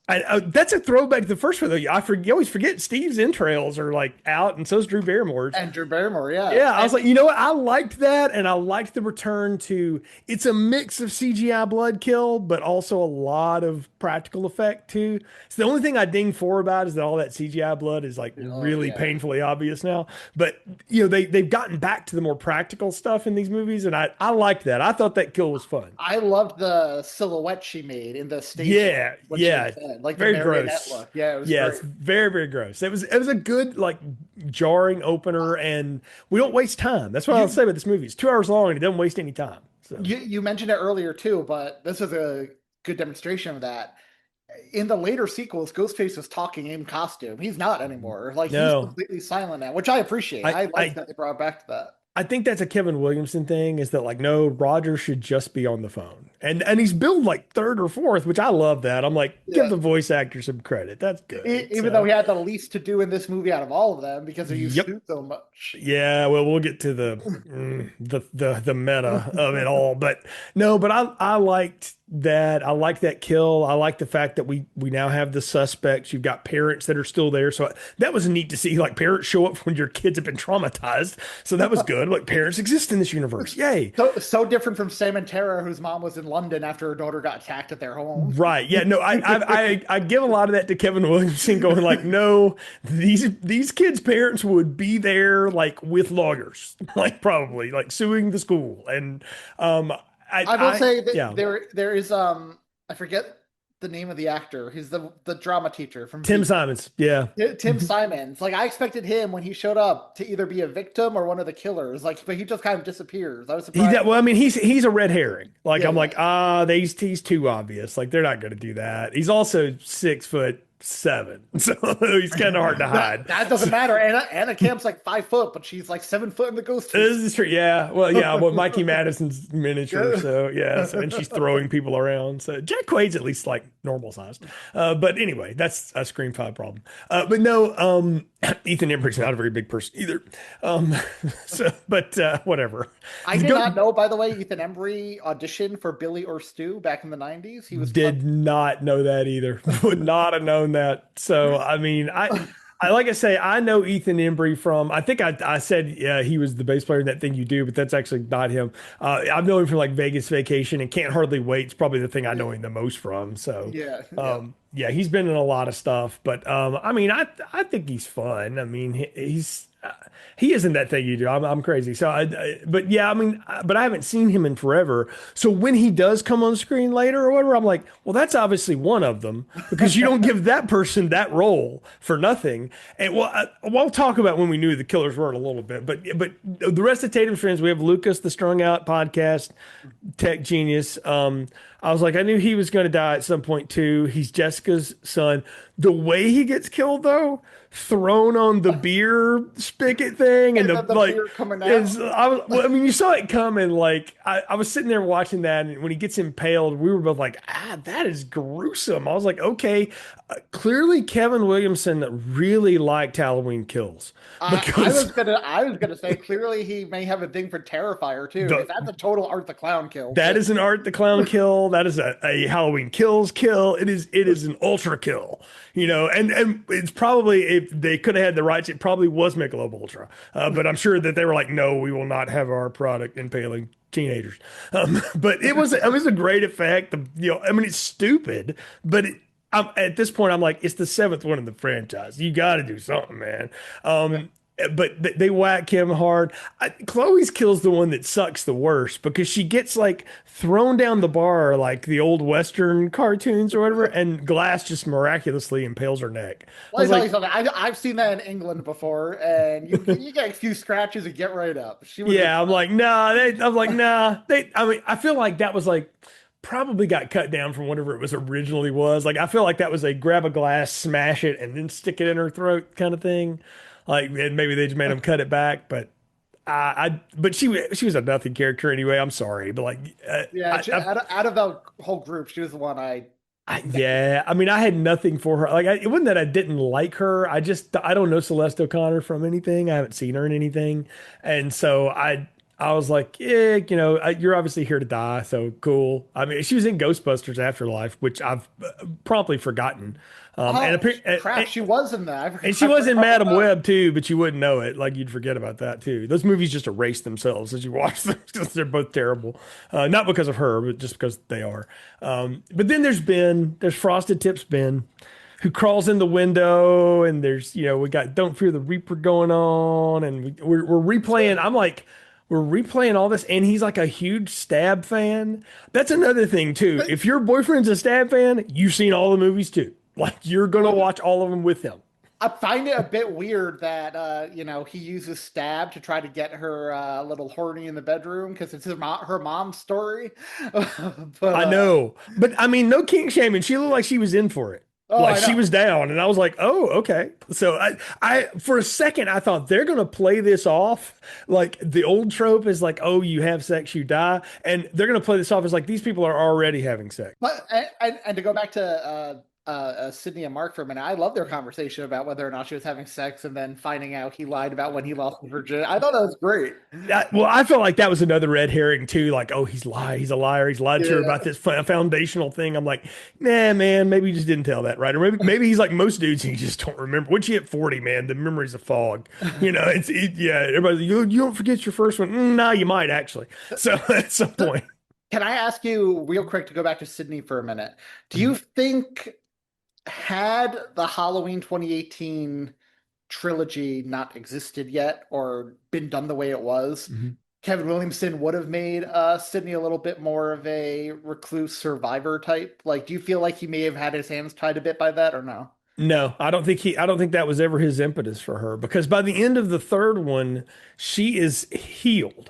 That's a throwback to the first one, though. You always forget Steve's entrails are like out, and so's Drew Barrymore's. And Drew Barrymore, yeah. Yeah, I was And like, you know what? I liked that, and I liked the return to. It's a mix of CGI blood kill, but also a lot of practical effect too. So the only thing I ding for about is that all that CGI blood is like oh really yeah. painfully obvious now. But they've gotten back to the more practical stuff in these movies, and I liked that. I thought that kill was fun. I loved the silhouette she made in the station Yeah, when she yeah, was dead, like the very marionette gross. look. Yeah, it was Yeah, great. it's very, very gross. It was a good like jarring opener, and we don't waste time. That's what I'll You say about this movie. It's 2 hours long and it doesn't waste any time. So you mentioned it earlier too, but this is a good demonstration of that. In the later sequels, Ghostface was talking in costume. He's not anymore. Like he's no, completely silent now, which I appreciate. I I like I that they brought back to that. I think that's a Kevin Williamson thing. Is that like no, Roger should just be on the phone, and he's billed like third or fourth, which I love that. I'm like, give Yeah. the voice actor some credit. That's good. Even though So, he had the least to do in this movie out of all of them because he used yep. Stu so much. Yeah, well, we'll get to the meta of it all, but no, but I liked that. I like that kill. I like the fact that we now have the suspects. You've got parents that are still there, so that was neat to see. Like parents show up when your kids have been traumatized, so that was good. Like parents exist in this universe. Yay! So different from Sam and Tara, whose mom was in London after her daughter got attacked at their home. Right. Yeah. No, I give a lot of that to Kevin Williamson going like, no, these kids' parents would be there like with lawyers, like probably like suing the school. And I will say yeah, that there is I forget the name of the actor. He's the drama teacher from Tim Veep. Simons. Yeah. Tim Simons. Like I expected him when he showed up to either be a victim or one of the killers. Like, but he just kind of disappears. I was surprised. Well, I mean, he's a red herring. Like Yeah, I'm like, yeah. he's too obvious. Like they're not going to do that. He's also 6'7", so he's kind of hard to hide. That doesn't matter. Anna Camp's like 5 foot, but she's like 7 foot in the ghost. This is true. Yeah. Well, yeah. Well, Mikey Madison's miniature. So yeah. So, and she's throwing people around. So Jack Quaid's at least like normal sized. But anyway, that's a Scream 5 problem. But no, Ethan Embry's not a very big person either. Um, but whatever. I did not know, by the way, Ethan Embry auditioned for Billy or Stu back in the 90s. He was Did not know that either. Would not have known that. So I mean, I like I say, I know Ethan Embry from. I think I said he was the bass player in That Thing You Do, but that's actually not him. I've known him from like Vegas Vacation and Can't Hardly Wait. It's probably the thing I know him the most from. So yeah. yeah, he's been in a lot of stuff. But I mean, I think he's fun. I mean, he isn't That Thing You Do. I'm crazy. So but yeah, I mean, but I haven't seen him in forever. So when he does come on screen later or whatever, I'm like, well, that's obviously one of them because you don't give that person that role for nothing. And we'll talk about when we knew the killers were in a little bit. But the rest of Tatum's friends, we have Lucas, the Strung Out podcast, tech genius. I was like, I knew he was going to die at some point too. He's Jessica's son. The way he gets killed, though, thrown on the beer spigot thing, and And the the like, beer coming out. well, I mean, you saw it coming. Like, I was sitting there watching that, and when he gets impaled, we were both like, that is gruesome. I was like, okay, clearly Kevin Williamson really liked Halloween Kills because I was gonna say clearly he may have a thing for Terrifier too. The- Because that's a total Art the Clown kill. that is an Art the Clown kill. That is a Halloween Kills kill. It is an ultra kill, and it's probably if they could have had the rights, it probably was Michelob Ultra. But I'm sure that they were like, no, we will not have our product impaling teenagers. But it was a great effect. I mean, it's stupid, but at this point, I'm like, it's the seventh one in the franchise. You got to do something, man. But they whack him hard. Chloe's kill's the one that sucks the worst because she gets like thrown down the bar like the old Western cartoons or whatever, and glass just miraculously impales her neck. I Let was me tell like, you something. I've seen that in England before, and you get a few scratches and get right up. She was yeah, I'm like, nah. I'm like, nah. I mean, I feel like that was like probably got cut down from whatever it was originally was. Like, I feel like that was a grab a glass, smash it, and then stick it in her throat kind of thing. Like, and maybe they just made him cut it back, but but she was a nothing character anyway. I'm sorry, but like, yeah. Out of the whole group, she was the one yeah. I mean, I had nothing for her. Like, it wasn't that I didn't like her. I don't know Celeste O'Connor from anything. I haven't seen her in anything, and so I was like, yeah, you're obviously here to die, so cool. I mean, she was in Ghostbusters Afterlife, which I've promptly forgotten. Oh crap, she was in that. And she I was forgot in all Madam about. Web too, but you wouldn't know it. Like you'd forget about that too. Those movies just erase themselves as you watch them because they're both terrible. Not because of her, but just because they are. But then there's Frosted Tips Ben, who crawls in the window, and there's we got Don't Fear the Reaper going on, and we're replaying. I'm like, we're replaying all this, and he's like a huge Stab fan. That's another thing too. If your boyfriend's a Stab fan, you've seen all the movies too. Like you're gonna watch all of them with him. I find it a bit weird that he uses Stab to try to get her a little horny in the bedroom because it's her mom's story. But I know, but I mean, no king shaming. She looked like she was in for it. oh, Like I she know. was down, and I was like, "Oh, okay." So for a second, I thought they're gonna play this off like the old trope is like, "Oh, you have sex, you die," and they're gonna play this off as like these people are already having sex. But and to go back to Sydney and Mark for a minute, I love their conversation about whether or not she was having sex, and then finding out he lied about when he lost his virginity. I thought that was great. Well, I felt like that was another red herring too. Like, oh, he's a liar. He's lied to her Yeah. about this foundational thing. I'm like, nah, man, maybe he just didn't tell that right, or maybe he's like most dudes, and he just don't remember. Once you hit 40, man, the memory's a fog. Yeah. Everybody, you don't forget your first one. No, you might actually. So at some point, Can I ask you real quick to go back to Sydney for a minute? Do you think had the Halloween 2018 trilogy not existed yet or been done the way it was, Mhm. Kevin Williamson would have made Sydney a little bit more of a recluse survivor type? Like, do you feel like he may have had his hands tied a bit by that or no? No, I don't think that was ever his impetus for her because by the end of the third one, she is healed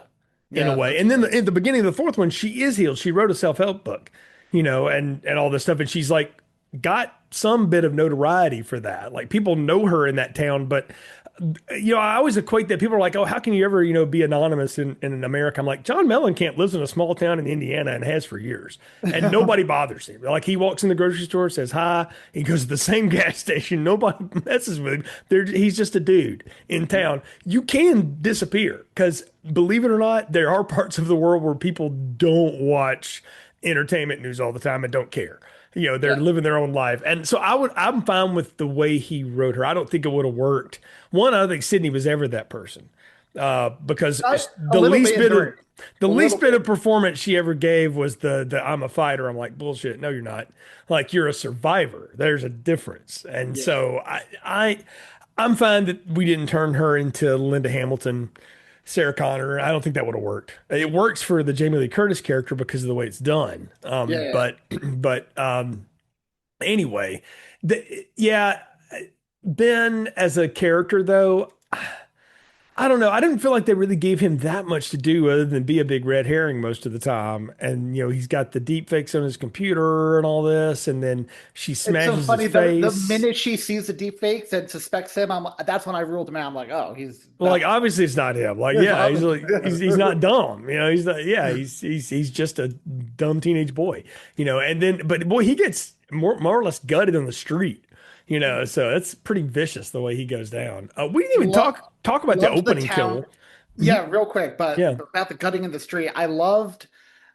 in a Yeah, way. that's And then true. in the beginning of the fourth one, she is healed. She wrote a self-help book, and all this stuff. And she's like got some bit of notoriety for that. Like people know her in that town, but I always equate that people are like, oh, how can you ever, be anonymous in America? I'm like, John Mellencamp lives in a small town in Indiana and has for years, and nobody bothers him. Like he walks in the grocery store, says hi, he goes to the same gas station. Nobody messes with him. He's just a dude in town. You can disappear because believe it or not, there are parts of the world where people don't watch entertainment news all the time and don't care. They're Yeah. living their own life. And so I'm fine with the way he wrote her. I don't think it would have worked. One, I don't think Sydney was ever that person. Because A little bit in the a little least bit bit. of performance she ever gave was the I'm a fighter. I'm like, bullshit. No, you're not. Like you're a survivor. There's a difference. And Yeah. so I'm fine that we didn't turn her into Linda Hamilton, Sarah Connor. I don't think that would have worked. It works for the Jamie Lee Curtis character because of the way it's done. Yeah. But anyway, yeah, Ben as a character though, I don't know. I didn't feel like they really gave him that much to do other than be a big red herring most of the time. And he's got the deep fakes on his computer and all this, and then she It's so smashes his funny the face. minute she sees the deep fakes and suspects him, that's when I ruled him out. I'm like, oh, he's Well, not. like obviously it's not him. Like, It's yeah, he's obvious. like he's not dumb. He's not. Yeah, he's just a dumb teenage boy. And then but boy, he gets more or less gutted on the street. So that's pretty vicious the way he goes down. We didn't even Lo- talk about the Loved the opening town. kill. Yeah, real quick, but Yeah. about the cutting in the street, I loved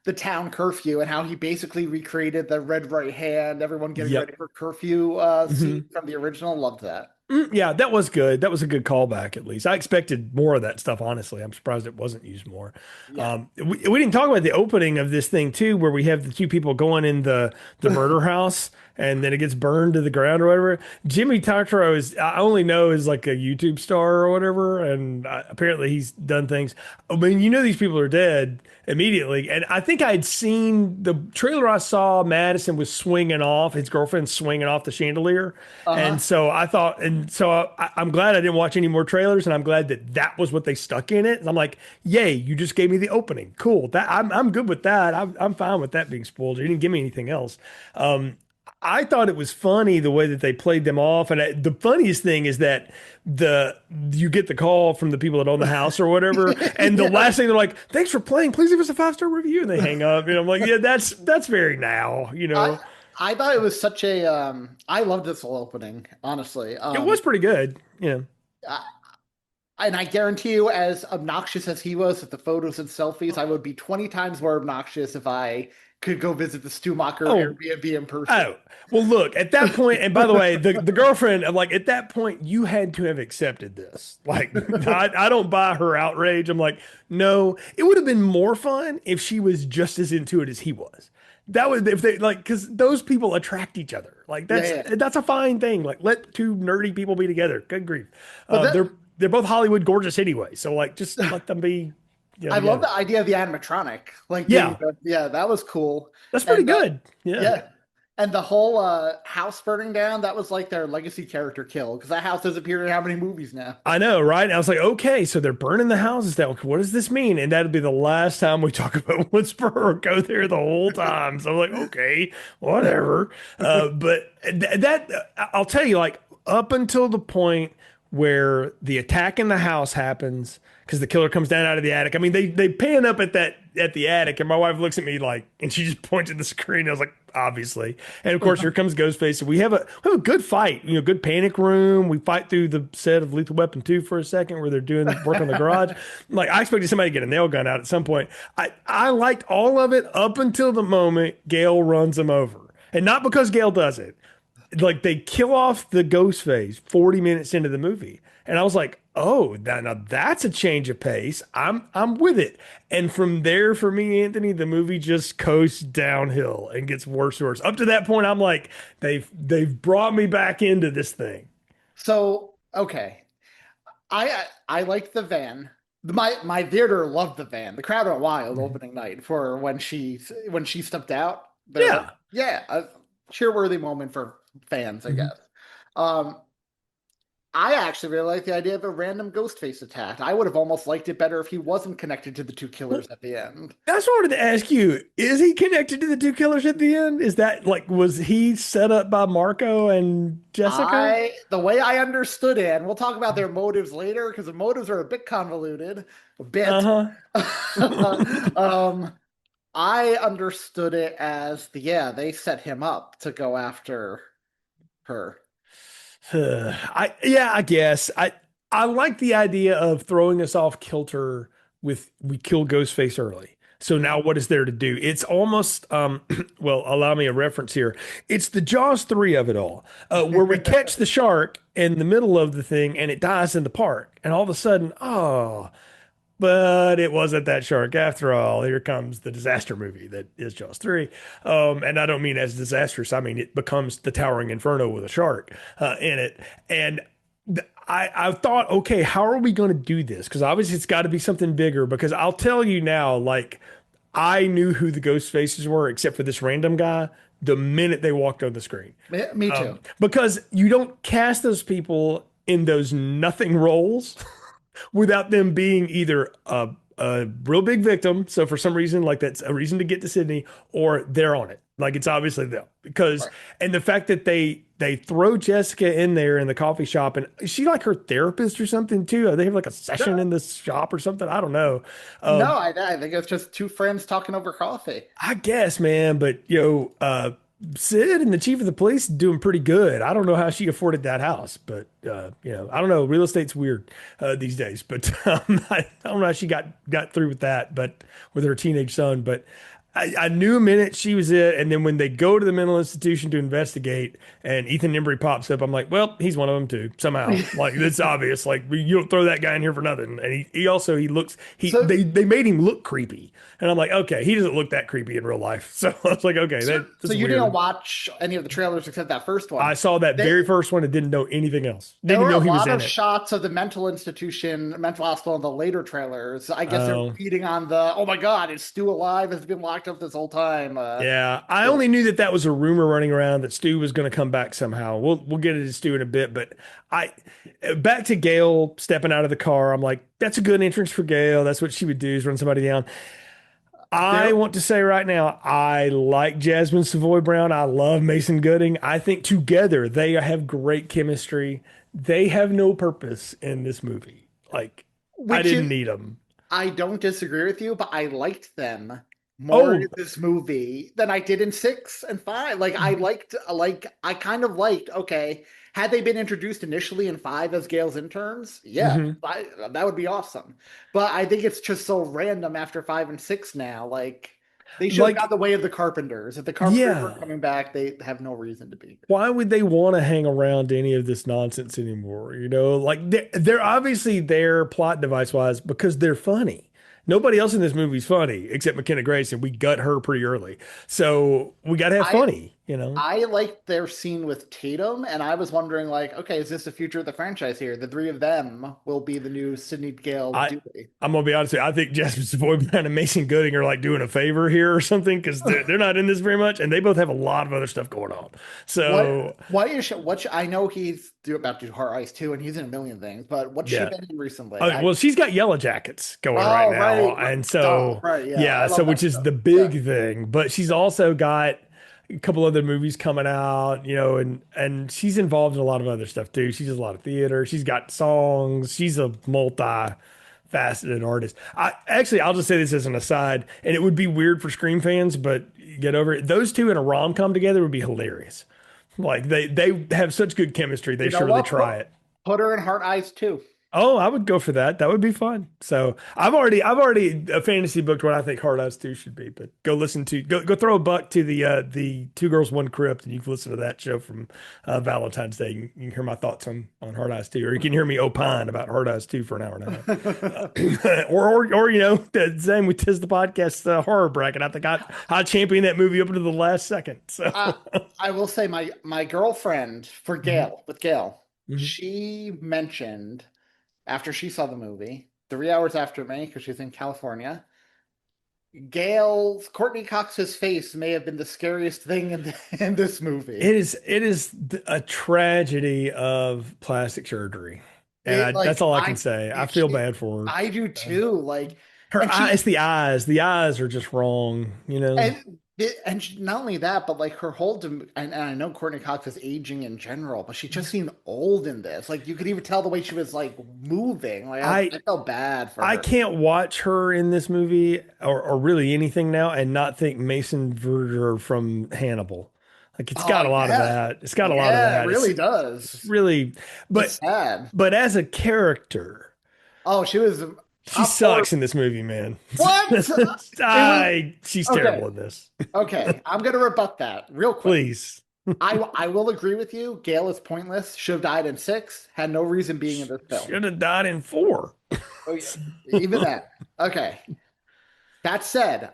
the town curfew and how he basically recreated the red right hand, everyone getting Yep. ready for curfew scene Mhm. from the original. Loved that. Yeah, that was good. That was a good callback, at least. I expected more of that stuff, honestly. I'm surprised it wasn't used more. Yeah. We didn't talk about the opening of this thing, too, where we have the two people going in the murder house and then it gets burned to the ground or whatever. Jimmy Tartaro I only know is like a YouTube star or whatever. And apparently he's done things. I mean, these people are dead immediately. And I think I'd seen the trailer I saw, Madison was swinging off, his girlfriend swinging off the chandelier. Uh-huh. And so I thought, and so I'm glad I didn't watch any more trailers, and I'm glad that was what they stuck in it. And I'm like, yay, you just gave me the opening. Cool. I'm good with that. I'm fine with that being spoiled. You didn't give me anything else. I thought it was funny the way that they played them off, and the funniest thing is that you get the call from the people that own the house or whatever, and the Yeah. last thing they're like, "Thanks for playing. Please leave us a 5-star review," and they hang up. And I'm like, yeah, that's very now. I I thought it was such a I loved this whole opening, honestly. It was pretty good. Yeah. And I guarantee you, as obnoxious as he was with the photos and selfies, I would be 20 times more obnoxious if I could go visit the Stumacher Oh, Airbnb in person. oh. Well, look, at that point, and by the way, the girlfriend, I'm like, at that point, you had to have accepted this. Like, I don't buy her outrage. I'm like, no, it would have been more fun if she was just as into it as he was. That would, if they like, because those people attract each other. Like, Yeah, yeah. that's a fine thing. Like, let two nerdy people be together. Good grief. But They're both Hollywood gorgeous anyway. So, like, just let them be, I love together. the idea of the animatronic. Like Yeah, yeah, that was cool. that's pretty And good. Yeah. yeah. And the whole house burning down, that was like their legacy character kill because that house has appeared in how many movies now? I know, right? And I was like, okay, so they're burning the houses down. What does this mean? And that'll be the last time we talk about Woodsboro or go there the whole time. So I'm like, okay, whatever. But I'll tell you, like, up until the point where the attack in the house happens, because the killer comes down out of the attic. I mean, they pan up at the attic, and my wife looks at me like, and she just points at the screen. I was like, obviously. And of course, here comes Ghostface. And we have a good fight, good panic room. We fight through the set of Lethal Weapon 2 for a second where they're doing work on the garage. Like, I expected somebody to get a nail gun out at some point. I liked all of it up until the moment Gale runs him over. And not because Gale does it. Like, they kill off the Ghostface 40 minutes into the movie. And I was like, oh, now that's a change of pace. I'm with it. And from there, for me, Anthony, the movie just coasts downhill and gets worse and worse. Up to that point, I'm like, they've brought me back into this thing. So, okay. I liked the van. My theater loved the van. The crowd went wild opening night for when she stepped out. They're like, Yeah. yeah, a cheerworthy moment for fans, I guess. Um, I actually really like the idea of a random ghost face attack. I would have almost liked it better if he wasn't connected to the two killers at the end. That's what I wanted to ask you. Is he connected to the two killers at the end? Is that like, was he set up by Marco and Jessica? The way I understood it, and we'll talk about their motives later because the motives are a bit convoluted, a bit. Uh-huh. um, I understood it as they set him up to go after her. I guess I like the idea of throwing us off kilter with we kill Ghostface early. So now what is there to do? It's almost well, allow me a reference here. It's the Jaws 3 of it all, where we catch the shark in the middle of the thing and it dies in the park. And all of a sudden, oh, but it wasn't that shark after all. Here comes the disaster movie that is Jaws 3. And I don't mean as disastrous. I mean, it becomes the towering inferno with a shark in it. And I thought, okay, how are we going to do this? Because obviously it's got to be something bigger. Because I'll tell you now, like, I knew who the ghost faces were, except for this random guy, the minute they walked on the screen. Me too. Because you don't cast those people in those nothing roles without them being either a real big victim. So for some reason, like that's a reason to get to Sydney, or they're on it. Like it's obviously them because, Right. and the fact that they throw Jessica in there in the coffee shop, and is she like her therapist or something too? They have like a session No, in this shop or something. I don't know. no, Um, I think it's just two friends talking over coffee. I guess, man, but Sid and the chief of the police doing pretty good. I don't know how she afforded that house, but I don't know. Real estate's weird these days, but I don't know how she got through with that, but with her teenage son. But I knew a minute she was it, and then when they go to the mental institution to investigate, and Ethan Embry pops up, I'm like, well, he's one of them too somehow. Like it's obvious. Like you don't throw that guy in here for nothing. And he looks So, they made him look creepy. And I'm like, okay, he doesn't look that creepy in real life. So I was like, okay, so, that's so you weird. didn't watch any of the trailers except that first one. I saw that They, very first one and didn't know anything else. there Didn't were even a know he was lot in of it. shots of the mental institution, mental hospital in the later trailers. I guess they're Oh, repeating on the, oh my God, is Stu alive? Has been locked up this whole time. yeah. I So only knew that was a rumor running around that Stu was going to come back somehow. We'll get into Stu in a bit, but I back to Gail stepping out of the car. I'm like, that's a good entrance for Gail. That's what she would do is run somebody down. I there, want to say right now, I like Jasmine Savoy Brown. I love Mason Gooding. I think together they have great chemistry. They have no purpose in this movie. Like, I which didn't is, need them. I don't disagree with you, but I liked them more in Oh, this movie than I did in 6 and 5. I kind of liked, okay, had they been introduced initially in 5 as Gale's interns, yeah, mhm. that would be awesome. But I think it's just so random after 5 and 6 now. Like, they should have gone Like, the way of the Carpenters. If the Carpenters were yeah. coming back, they have no reason to be. Why would they want to hang around any of this nonsense anymore? You know, like they're obviously there plot device wise because they're funny. Nobody else in this movie is funny except McKenna Grace, and we gut her pretty early. So we got to have I funny, you know? I liked their scene with Tatum, and I was wondering, like, okay, is this the future of the franchise here? The three of them will be the new Sidney Gale I Dewey. I'm gonna be honest with you. I think Jasper Savoy and Mason Gooding are like doing a favor here or something because they're not in this very much, and they both have a lot of other stuff going on. So I know he's about to do Heart Ice too, and he's in a million things, but what's she yeah. been in recently? Oh, well, she's got Yellow Jackets going right Oh, now, right, and oh, so right, yeah, I yeah, so love that which is stuff. the Yeah. big thing. But she's also got a couple other movies coming out, you know, and she's involved in a lot of other stuff too. She does a lot of theater. She's got songs. She's a multi-faceted artist. I'll just say this as an aside, and it would be weird for Scream fans, but get over it. Those two in a rom-com together would be hilarious. Like they have such good chemistry. They You should know really what? try it. Put her in Heart Eyes too. Oh, I would go for that. That would be fun. So I've already fantasy booked what I think Hard Eyes 2 should be, but go throw a buck to the Two Girls One Crypt and you can listen to that show from Valentine's Day. You can hear my thoughts on Hard Eyes 2, or you can hear me opine about Hard Eyes 2 for an hour and a half. Or you know, the same with Tis the Podcast horror bracket. I think I championed that movie up to the last second. So uh, I will say my girlfriend for Mhm. Gail with Gail, Mhm. she mentioned after she saw the movie, 3 hours after me, because she's in California, Gail's Courtney Cox's face may have been the scariest thing in this movie. It is a tragedy of plastic surgery. And It that's like all I can say. I feel bad for I do her. too. Like, Her and eye, she it's the eyes. The eyes are just wrong, you know? not only that, but like her whole and I know Courtney Cox is aging in general, but she just seemed old in this. Like you could even tell the way she was like moving. Like I I felt bad for I her. can't watch her in this movie or really anything now and not think Mason Verger from Hannibal. Like it's Oh got a lot of yeah, that. It's got a lot of yeah, it that. really It's does. really, It's but sad. but as a character, Oh, she was she top four. sucks in this movie, man. What? It was She's okay. terrible in this. Okay, I'm gonna rebut that real quick. Please. I will agree with you. Gale is pointless. Should have died in 6. Had no reason being in this film. Should have died in 4. Oh yeah, even that. Okay. That said,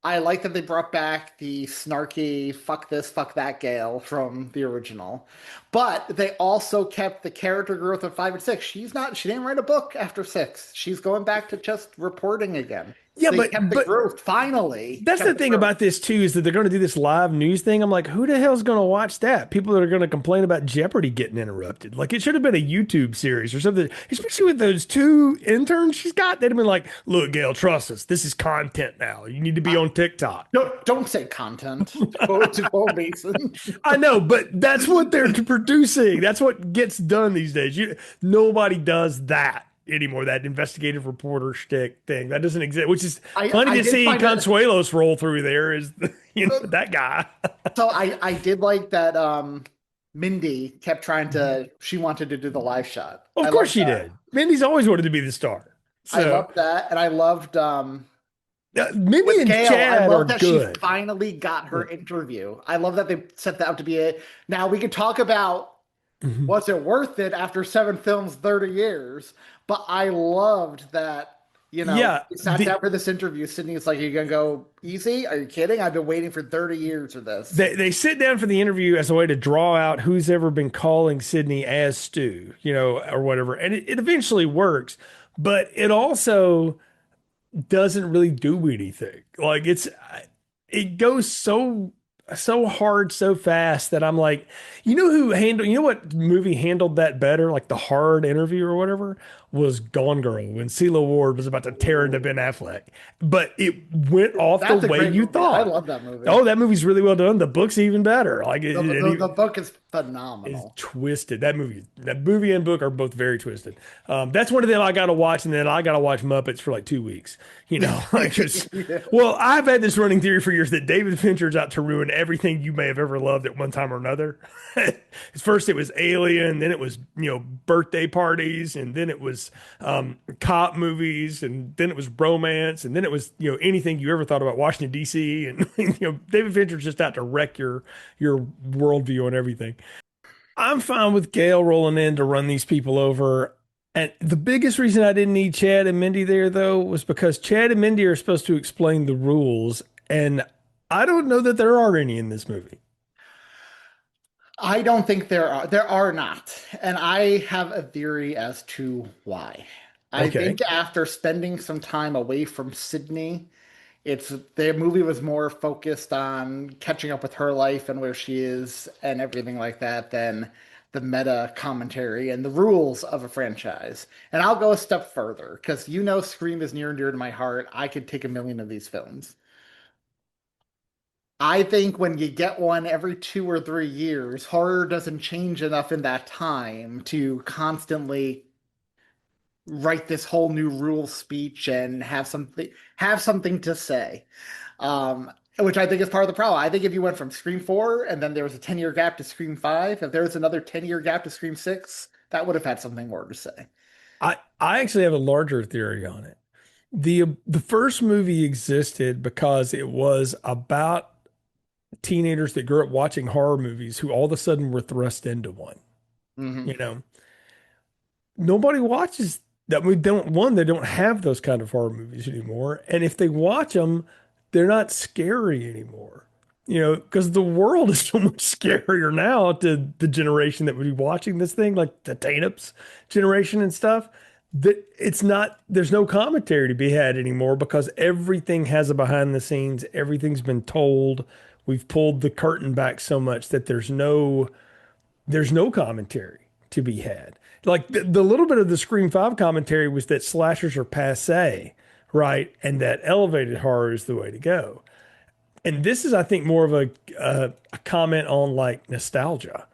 I like that they brought back the snarky "fuck this, fuck that" Gale from the original, but they also kept the character growth of 5 and 6. She didn't write a book after 6. She's going back to just reporting again. Yeah, They kept the but growth. Finally, that's the kept the thing growth. about this too is that they're going to do this live news thing. I'm like, who the hell's going to watch that? People that are going to complain about Jeopardy getting interrupted. Like it should have been a YouTube series or something. Especially with those two interns she's got. They'd have been like, "Look, Gail, trust us. This is content now. You need to be on TikTok." Don't say content. To quote Mason. I know, but that's what they're producing. That's what gets done these days. Nobody does that anymore. That investigative reporter shtick thing that doesn't exist. Which is funny I to did see find it. Consuelos roll through there. Is that guy? So I did like that Mindy kept trying to she wanted to do the live shot. Of I course loved she that. did. Mindy's always wanted to be the star. I So loved that. And I loved Mindy with and Gail, I Chad are love that she good. finally got her interview. I love that they set that up to be a now we can talk about Mhm. was it worth it after 7 films, 30 years? But I loved that, Yeah, we sat down for this interview. Sydney's like, are you gonna go easy? Are you kidding? I've been waiting for 30 years for this. they sit down for the interview as a way to draw out who's ever been calling Sydney as Stu, or whatever, and it eventually works. But it also doesn't really do anything. Like it goes so hard so fast that I'm like, you know what movie handled that better, like the hard interview or whatever, was Gone Girl when CeeLo Ward was about to tear into Ben Affleck, but it went off the That's a way great you movie. I thought. love that movie. Oh, that movie's really well done. The book's even better. Like The, it, the, it, the book is is phenomenal. twisted. That movie and book are both very twisted. That's one of them I got to watch, and then I got to watch Muppets for like 2 weeks. Like Yeah. well, I've had this running theory for years that David Fincher's out to ruin everything you may have ever loved at one time or another. First, it was Alien, then it was birthday parties, and then it was cop movies, and then it was romance, and then it was anything you ever thought about Washington D.C. And David Fincher's just out to wreck your worldview and everything. I'm fine with Gail rolling in to run these people over. And the biggest reason I didn't need Chad and Mindy there, though, was because Chad and Mindy are supposed to explain the rules. And I don't know that there are any in this movie. I don't think there are. There are not. And I have a theory as to why. I Okay. think after spending some time away from Sydney, the movie was more focused on catching up with her life and where she is and everything like that than the meta commentary and the rules of a franchise. And I'll go a step further because Scream is near and dear to my heart. I could take a million of these films. I think when you get one every 2 or 3 years, horror doesn't change enough in that time to constantly write this whole new rule speech and have something to say. Which I think is part of the problem. I think if you went from Scream 4 and then there was a 10-year gap to Scream 5, if there was another 10-year gap to Scream 6, that would have had something more to say. I actually have a larger theory on it. The first movie existed because it was about teenagers that grew up watching horror movies who all of a sudden were thrust into one. Hmm. You know, nobody watches that. They don't have those kind of horror movies anymore. And if they watch them, they're not scary anymore. Because the world is so much scarier now to the generation that would be watching this thing, like the Taintups generation and stuff. That it's not, there's no commentary to be had anymore because everything has a behind the scenes, everything's been told. We've pulled the curtain back so much that there's no commentary to be had. Like the little bit of the Scream 5 commentary was that slashers are passe, right? And that elevated horror is the way to go. And this is, I think, more of a comment on like nostalgia,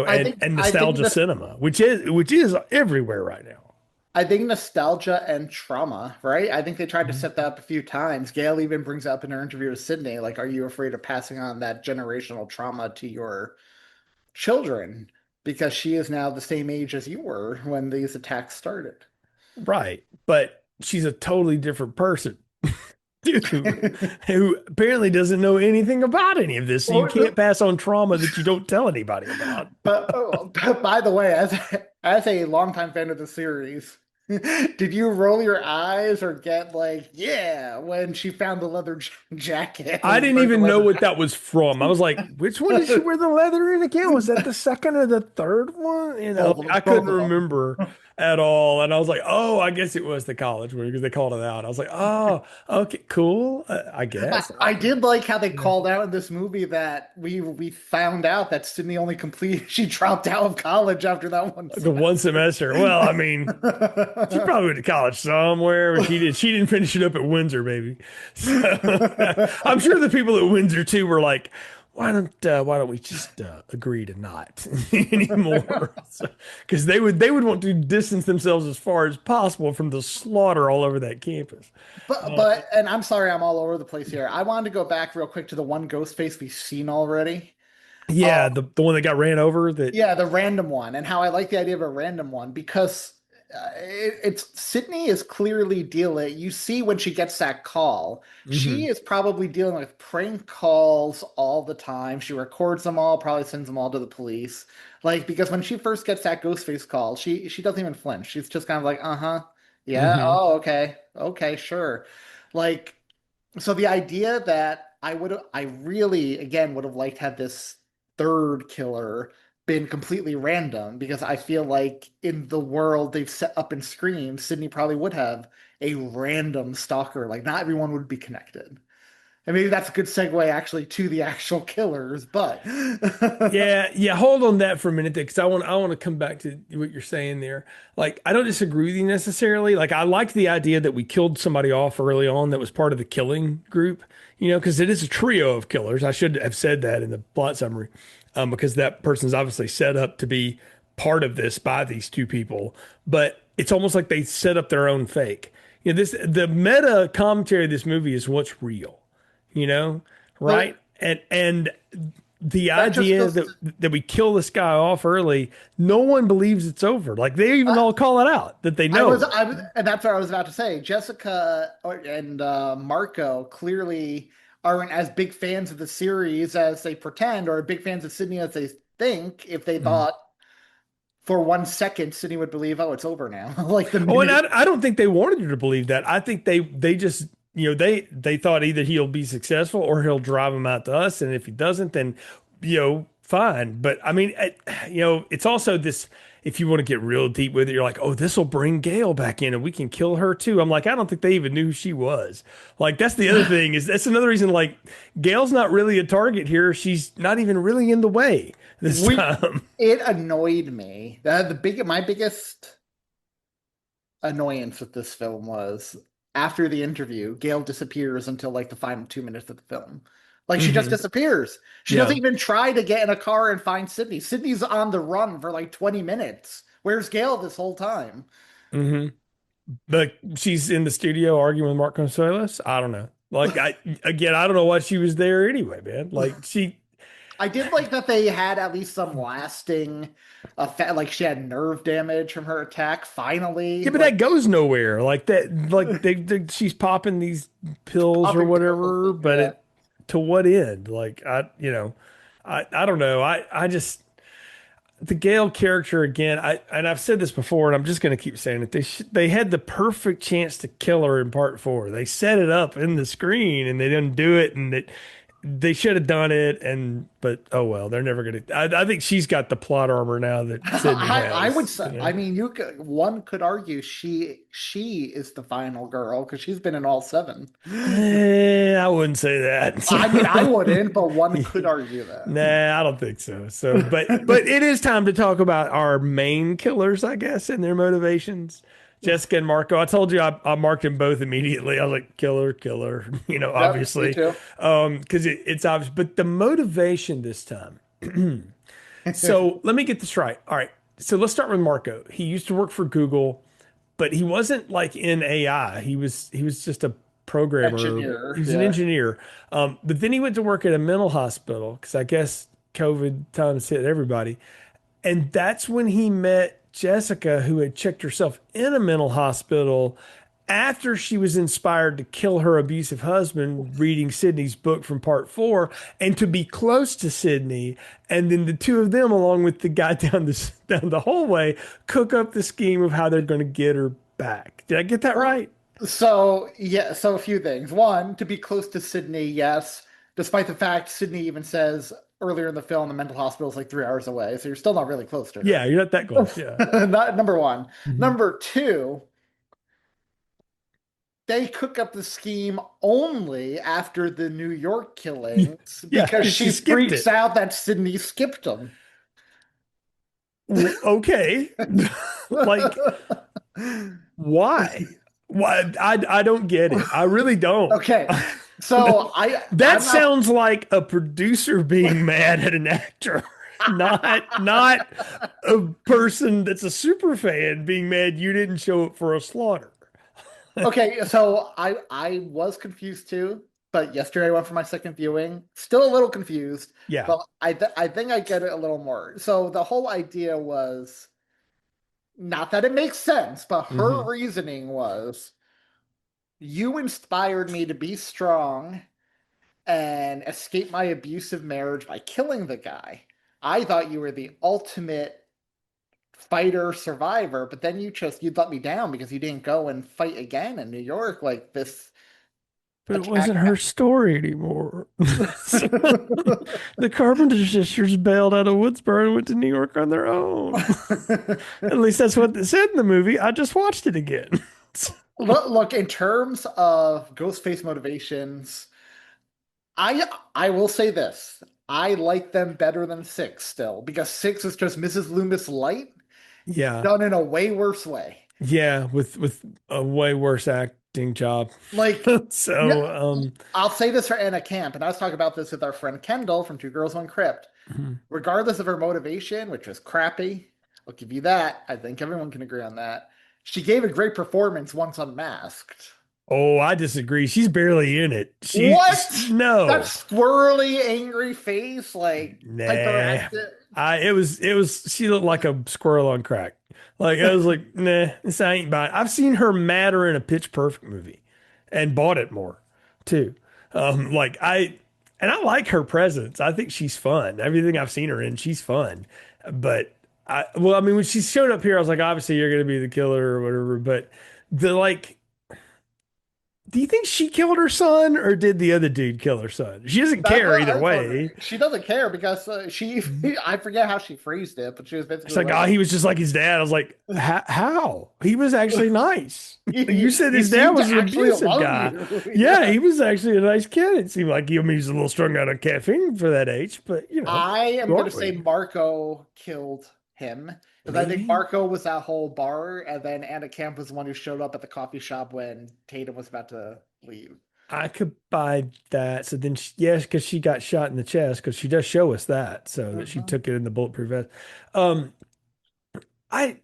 I and, think and I think nostalgia this cinema, which is everywhere right now. I think nostalgia and trauma, right? I think they tried to Mhm. set that up a few times. Gail even brings up in her interview with Sydney, like, are you afraid of passing on that generational trauma to your children? Because she is now the same age as you were when these attacks started. Right. But she's a totally different person, dude, who apparently doesn't know anything about any of this. So you Well, can't pass on trauma that you don't tell anybody about. but by the way, as a longtime fan of the series, did you roll your eyes or get like, yeah, when she found the leather jacket I and didn't burnt the even know leather what that was from. I was like, which one did she jacket? wear the leather in again? Was that the second or the third one? Both of I them, both couldn't of them. remember at all. And I was like, oh, I guess it was the college one because they called it out. I was like, oh, okay, cool. I I, guess. I did like how they Yeah. called out in this movie that we found out that Sydney only complete she dropped out of college after that one The one semester. Well, I mean, she semester. probably went to college somewhere, but she didn't finish it up at Windsor, maybe. So I'm sure the people at Windsor too were like, why don't we just agree to not anymore? Because they would want to distance themselves as far as possible from the slaughter all over that campus. Uh, And I'm sorry I'm all over the place here. I wanted to go back real quick to the one ghost face we've seen already. yeah, the one that got ran over. That Yeah, the random one, and how I like the idea of a random one because it's Sydney is clearly dealing. You see when she gets that call, she Mhm. is probably dealing with prank calls all the time. She records them all, probably sends them all to the police. Like because when she first gets that Ghostface call, she doesn't even flinch. She's just kind of like, uh-huh, yeah, Mhm. oh, okay, okay, sure. Like so the idea that I really again would have liked had this third killer been completely random because I feel like in the world they've set up in Scream, Sydney probably would have a random stalker. Like not everyone would be connected. And maybe that's a good segue actually to the actual killers, but Yeah, yeah. Hold on that for a minute, because I want to come back to what you're saying there. Like, I don't disagree with you necessarily. Like, I like the idea that we killed somebody off early on that was part of the killing group. Because it is a trio of killers. I should have said that in the plot summary, because that person's obviously set up to be part of this by these two people. But it's almost like they set up their own fake. The meta commentary of this movie is what's real. You know, so right? And the that just idea goes that to, that we kill this guy off early, no one believes it's over. Like, they even all call it out that they know. and that's what I was about to say. Jessica and Marco clearly aren't as big fans of the series as they pretend, or big fans of Sydney as they think. If they Mhm. thought for 1 second Sydney would believe, oh, it's over now. Like the Oh, and minute. I don't think they wanted you to believe that. I think they just they thought either he'll be successful or he'll drive him out to us, and if he doesn't, then fine. But I mean, it's also this. If you want to get real deep with it, you're like, oh, this will bring Gail back in and we can kill her too. I'm like, I don't think they even knew who she was. Like, that's the other thing, is that's another reason, like, Gail's not really a target here. She's not even really in the way this we time. It annoyed me. My biggest annoyance with this film was after the interview, Gail disappears until like the final 2 minutes of the film. Like she just Hmm. disappears. She Yeah. doesn't even try to get in a car and find Sydney. Sydney's on the run for like 20 minutes. Where's Gail this whole time? Hmm. But she's in the studio arguing with Mark Consuelos. I don't know. Like, I don't know why she was there anyway, man. Like, I did like that they had at least some lasting effect. Like she had nerve damage from her attack finally. yeah, but Like that goes nowhere. Like that, like she's popping these pills or popping pills. whatever. But Yeah. to what end? Like, I don't know. I just, the Gale character again. And I've said this before, and I'm just going to keep saying it. They had the perfect chance to kill her in part four. They set it up in the screen, and they didn't do it, and they should have done it. But oh well, they're never going to. I think she's got the plot armor now that Sydney I would has. say, I mean, one could argue she is the final girl because she's been in all seven. I wouldn't say that. I mean, I wouldn't, but one could argue that. Nah, I don't think so. So, but it is time to talk about our main killers, I guess, and their motivations. Jessica and Marco. I told you I marked them both immediately. I was like, killer, killer, Yep, me obviously. too. Because it's obvious. But the motivation this time. So let me get this right. All right. So let's start with Marco. He used to work for Google, but he wasn't like in AI. He was just a programmer. Engineer, He was an yeah. engineer. But then he went to work at a mental hospital because I guess COVID times hit everybody. And that's when he met Jessica, who had checked herself in a mental hospital after she was inspired to kill her abusive husband, reading Sydney's book from part four, and to be close to Sydney. And then the two of them, along with the guy down the hallway, cook up the scheme of how they're going to get her back. Did I get that right? So yeah, so a few things. One, to be close to Sydney, yes, despite the fact Sydney even says earlier in the film the mental hospital is like 3 hours away, so you're still not really close to Yeah, her. you're not that close. Yeah. Not number one. Mhm. Number two, they cook up the scheme only after the New York killings Yeah, because she she skipped freaks it. out that Sydney skipped them. Okay. Like, why? Why? I don't get it. I really don't. Okay, so That I'm not. sounds like a producer being mad at an actor, not a person that's a super fan being mad you didn't show up for a slaughter. Okay, so I was confused too, but yesterday I went for my second viewing. Still a little confused, Yeah. but I think I get it a little more. So the whole idea was not that it makes sense, but her Hmm. reasoning was you inspired me to be strong and escape my abusive marriage by killing the guy. I thought you were the ultimate fighter survivor, but then you'd let me down because you didn't go and fight again in New York like this But it attack. wasn't her story anymore. The Carpenter sisters bailed out of Woodsboro and went to New York on their own. At least that's what they said in the movie. I just watched it again. Look, in terms of Ghostface motivations, I will say this. I like them better than six still because six is just Mrs. Loomis light Yeah. done in a way worse way. Yeah, with a way worse acting job. Like, So, yeah, I'll say this for Anna Camp, and I was talking about this with our friend Kendall from Two Girls One Crypt. mhm. Regardless of her motivation, which was crappy, I'll give you that. I think everyone can agree on that. She gave a great performance once unmasked. Oh, I disagree. She's barely in it. What? That No. squirrely, angry face, like Nah. hyperactive. It was she looked like a squirrel on crack. Like I was like, nah, this I ain't buying. I've seen her madder in a Pitch Perfect movie and bought it more too. Like and I like her presence. I think she's fun. Everything I've seen her in, she's fun. But well, I mean, when she showed up here, I was like, obviously you're gonna be the killer or whatever. But the like do you think she killed her son or did the other dude kill her son? She doesn't That's care what either I was wondering. way. She doesn't care because she, I forget how she phrased it, but she was It's basically like, oh, he was just like his dad. I was like, how? He was actually nice. You said his dad seemed to was an actually abusive love guy. you. Yeah, he was actually a nice kid. It seemed like he was a little strung out on caffeine for that age, but I am going to say shortly. Marco killed him because I think Maybe Marco was that whole bar, and then Anna Camp was the one who showed up at the coffee shop when Tatum was about to leave. I could buy that. So then, yes, because she got shot in the chest, because she does show us that, so that she Mhm. took it in the bulletproof vest. Um, I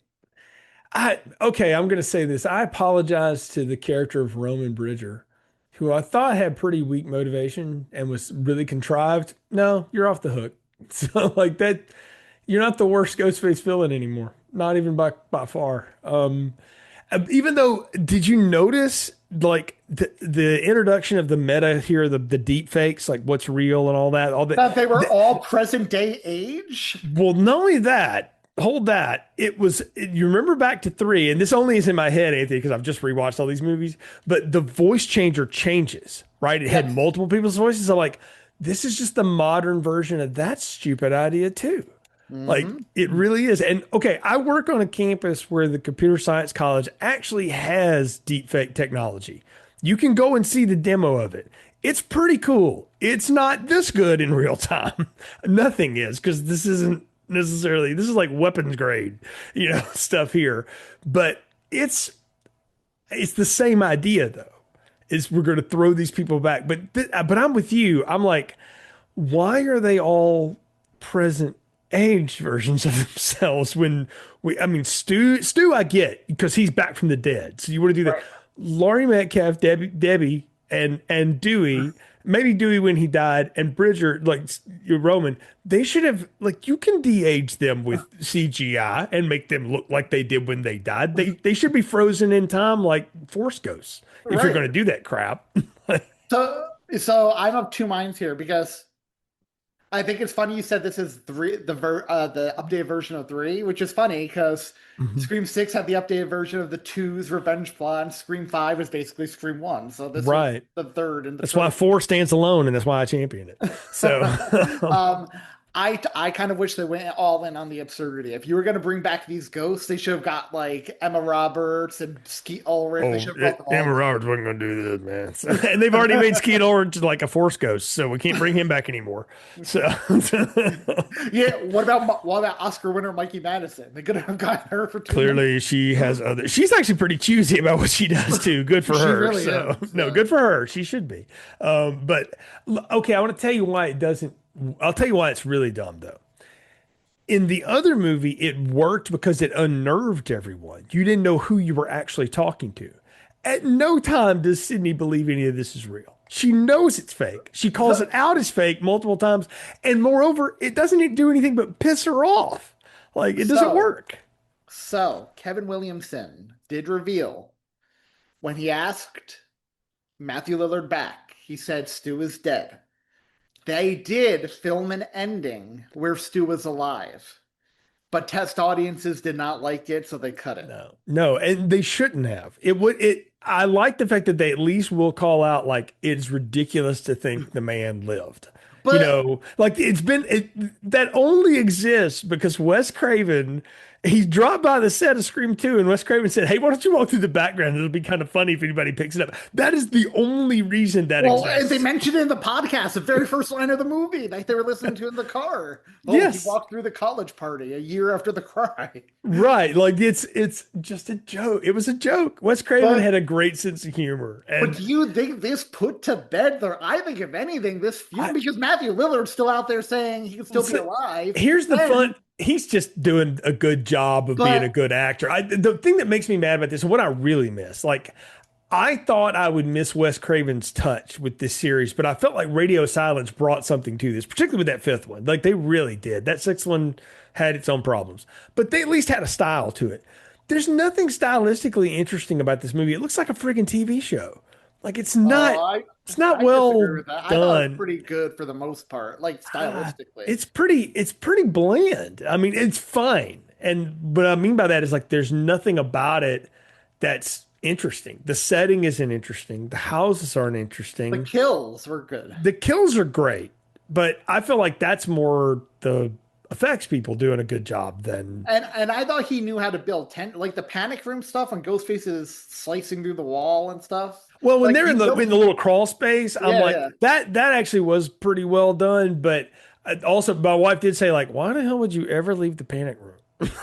okay, I'm going to say this. I apologize to the character of Roman Bridger, who I thought had pretty weak motivation and was really contrived. No, you're off the hook. So like that, you're not the worst Ghostface villain anymore. Not even by far. Even though, did you notice like the introduction of the meta here, the deep fakes, like what's real and all that, all that. That they were all present day age. Well, not only that, hold that. You remember back to three, and this only is in my head, Anthony, because I've just rewatched all these movies, but the voice changer changes, right? It had Yes. multiple people's voices. I'm like, this is just the modern version of that stupid idea, too. Like, Hmm. it really is. And okay, I work on a campus where the computer science college actually has deepfake technology. You can go and see the demo of it. It's pretty cool. It's not this good in real time. Nothing is because this isn't necessarily, this is like weapons grade, stuff here. But it's the same idea though. Is we're going to throw these people back. But I'm with you. I'm like, why are they all present age versions of themselves when I mean, Stu, I get because he's back from the dead. So you want to do that. Right. Laurie Metcalf, Debbie, and Dewey, maybe Dewey when he died, and Bridger, like Roman, they should have like you can de-age them with CGI and make them look like they did when they died. They should be frozen in time like Force Ghosts if you're Right. going to do that crap. So I'm of two minds here because I think it's funny you said this is the updated version of three, which is funny because Mhm. Scream 6 had the updated version of the two's revenge plot, and Scream 5 is basically Scream 1. So this is Right. the third and the That's why trilogy. four stands alone, and that's why I champion it. So, um, I kind of wish they went all in on the absurdity. If you were going to bring back these ghosts, they should have got like Emma Roberts and Skeet Ulrich. They should have brought them Amber all. Roberts wasn't going to do this, man. And they've already made Skeet Ulrich like a Force Ghost, so we can't bring him back anymore. So, Yeah, what about Oscar winner Mikey Madison? They could have gotten her for 2 minutes. clearly, she has other. She's actually pretty choosy about what she does too. Good for She her. really So, is. no, good for her. She should be. But okay, I want to tell you why it doesn't. I'll tell you why it's really dumb though. In the other movie, it worked because it unnerved everyone. You didn't know who you were actually talking to. At no time does Sydney believe any of this is real. She knows it's fake. She calls it out as fake multiple times. And moreover, it doesn't do anything but piss her off. Like, it doesn't So, work. so Kevin Williamson did reveal when he asked Matthew Lillard back, he said Stu is dead. They did film an ending where Stu was alive, but test audiences did not like it, so they cut it. No, and they shouldn't have. I like the fact that they at least will call out like it's ridiculous to think the man lived. But like that only exists because Wes Craven, he dropped by the set of Scream 2 and Wes Craven said, "Hey, why don't you walk through the background? It'll be kind of funny if anybody picks it up." That is the only reason that well, and they exists. mentioned it in the podcast, the very first line of the movie, like they were listening to in the car. Oh, he Yes. walked through the college party a year after the crime. Right. Like it's just a joke. It was a joke. Wes Craven But had a great sense of humor. but And do you think this put to bed there? I think if anything, this feud I, because Matthew Lillard's still out there saying he can still be so alive. here's the And fun. He's just doing a good job of being a but good actor. The thing that makes me mad about this, and what I really miss, like I thought I would miss Wes Craven's touch with this series, but I felt like Radio Silence brought something to this, particularly with that fifth one. Like they really did. That sixth one had its own problems, but they at least had a style to it. There's nothing stylistically interesting about this movie. It looks like a friggin' TV show. Like oh, I it's not I disagree well with that. I thought it was done. pretty good for the most part, like Ah, stylistically. it's pretty bland. I mean, it's fine. And what I mean by that is like there's nothing about it that's interesting. The setting isn't interesting. The houses aren't The interesting. kills were good. The kills are great, but I feel like that's more the effects people doing a good job than And I thought he knew how to build like the panic room stuff when Ghostface is slicing through the wall and stuff. well, when Like they're he in built, the little crawl space, I'm yeah, like yeah. that actually was pretty well done, but also my wife did say like, why the hell would you ever leave the panic room?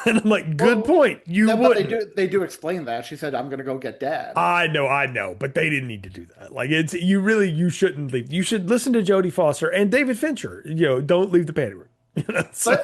And I'm like, good Well, point. You no, but wouldn't. they do explain that. She said, "I'm gonna go get dad." I know, but they didn't need to do that. Like it's you shouldn't leave. You should listen to Jodie Foster and David Fincher. Don't leave the panic room. So,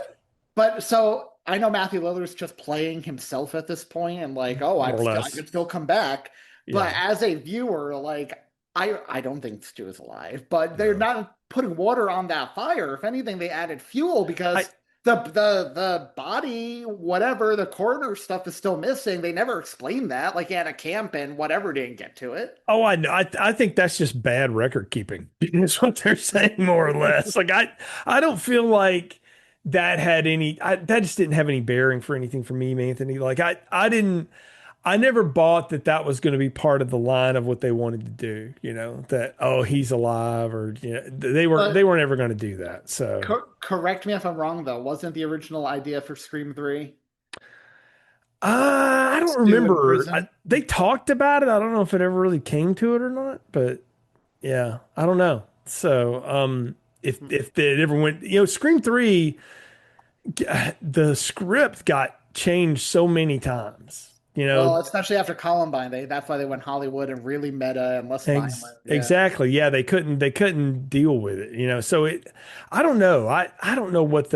But so I know Matthew Lillard's just playing himself at this point, and like, oh, more or I less. could still come back. But Yeah. as a viewer, like, I don't think Stu is alive. But they're No. not putting water on that fire. If anything, they added fuel I because the body, whatever, the coroner stuff is still missing. They never explained that. Like, he had a camp and whatever didn't get to it. oh I know. I think that's just bad record keeping. Is what they're saying more or less. Like I don't feel like that had that just didn't have any bearing for anything for me, Anthony. Like I never bought that that was going to be part of the line of what they wanted to do, that, oh, he's alive or, they But weren't ever going to do that. So, correct me if I'm wrong, though. Wasn't the original idea for Scream 3 I don't Stu in remember. prison? They talked about it. I don't know if it ever really came to it or not, but yeah, I don't know. So, if it ever went, Scream 3, the script got changed so many times, Well, especially after Columbine, that's why they went Hollywood and really meta and less violent. Yeah. Exactly. Yeah, they couldn't deal with it. So I don't know. I don't know what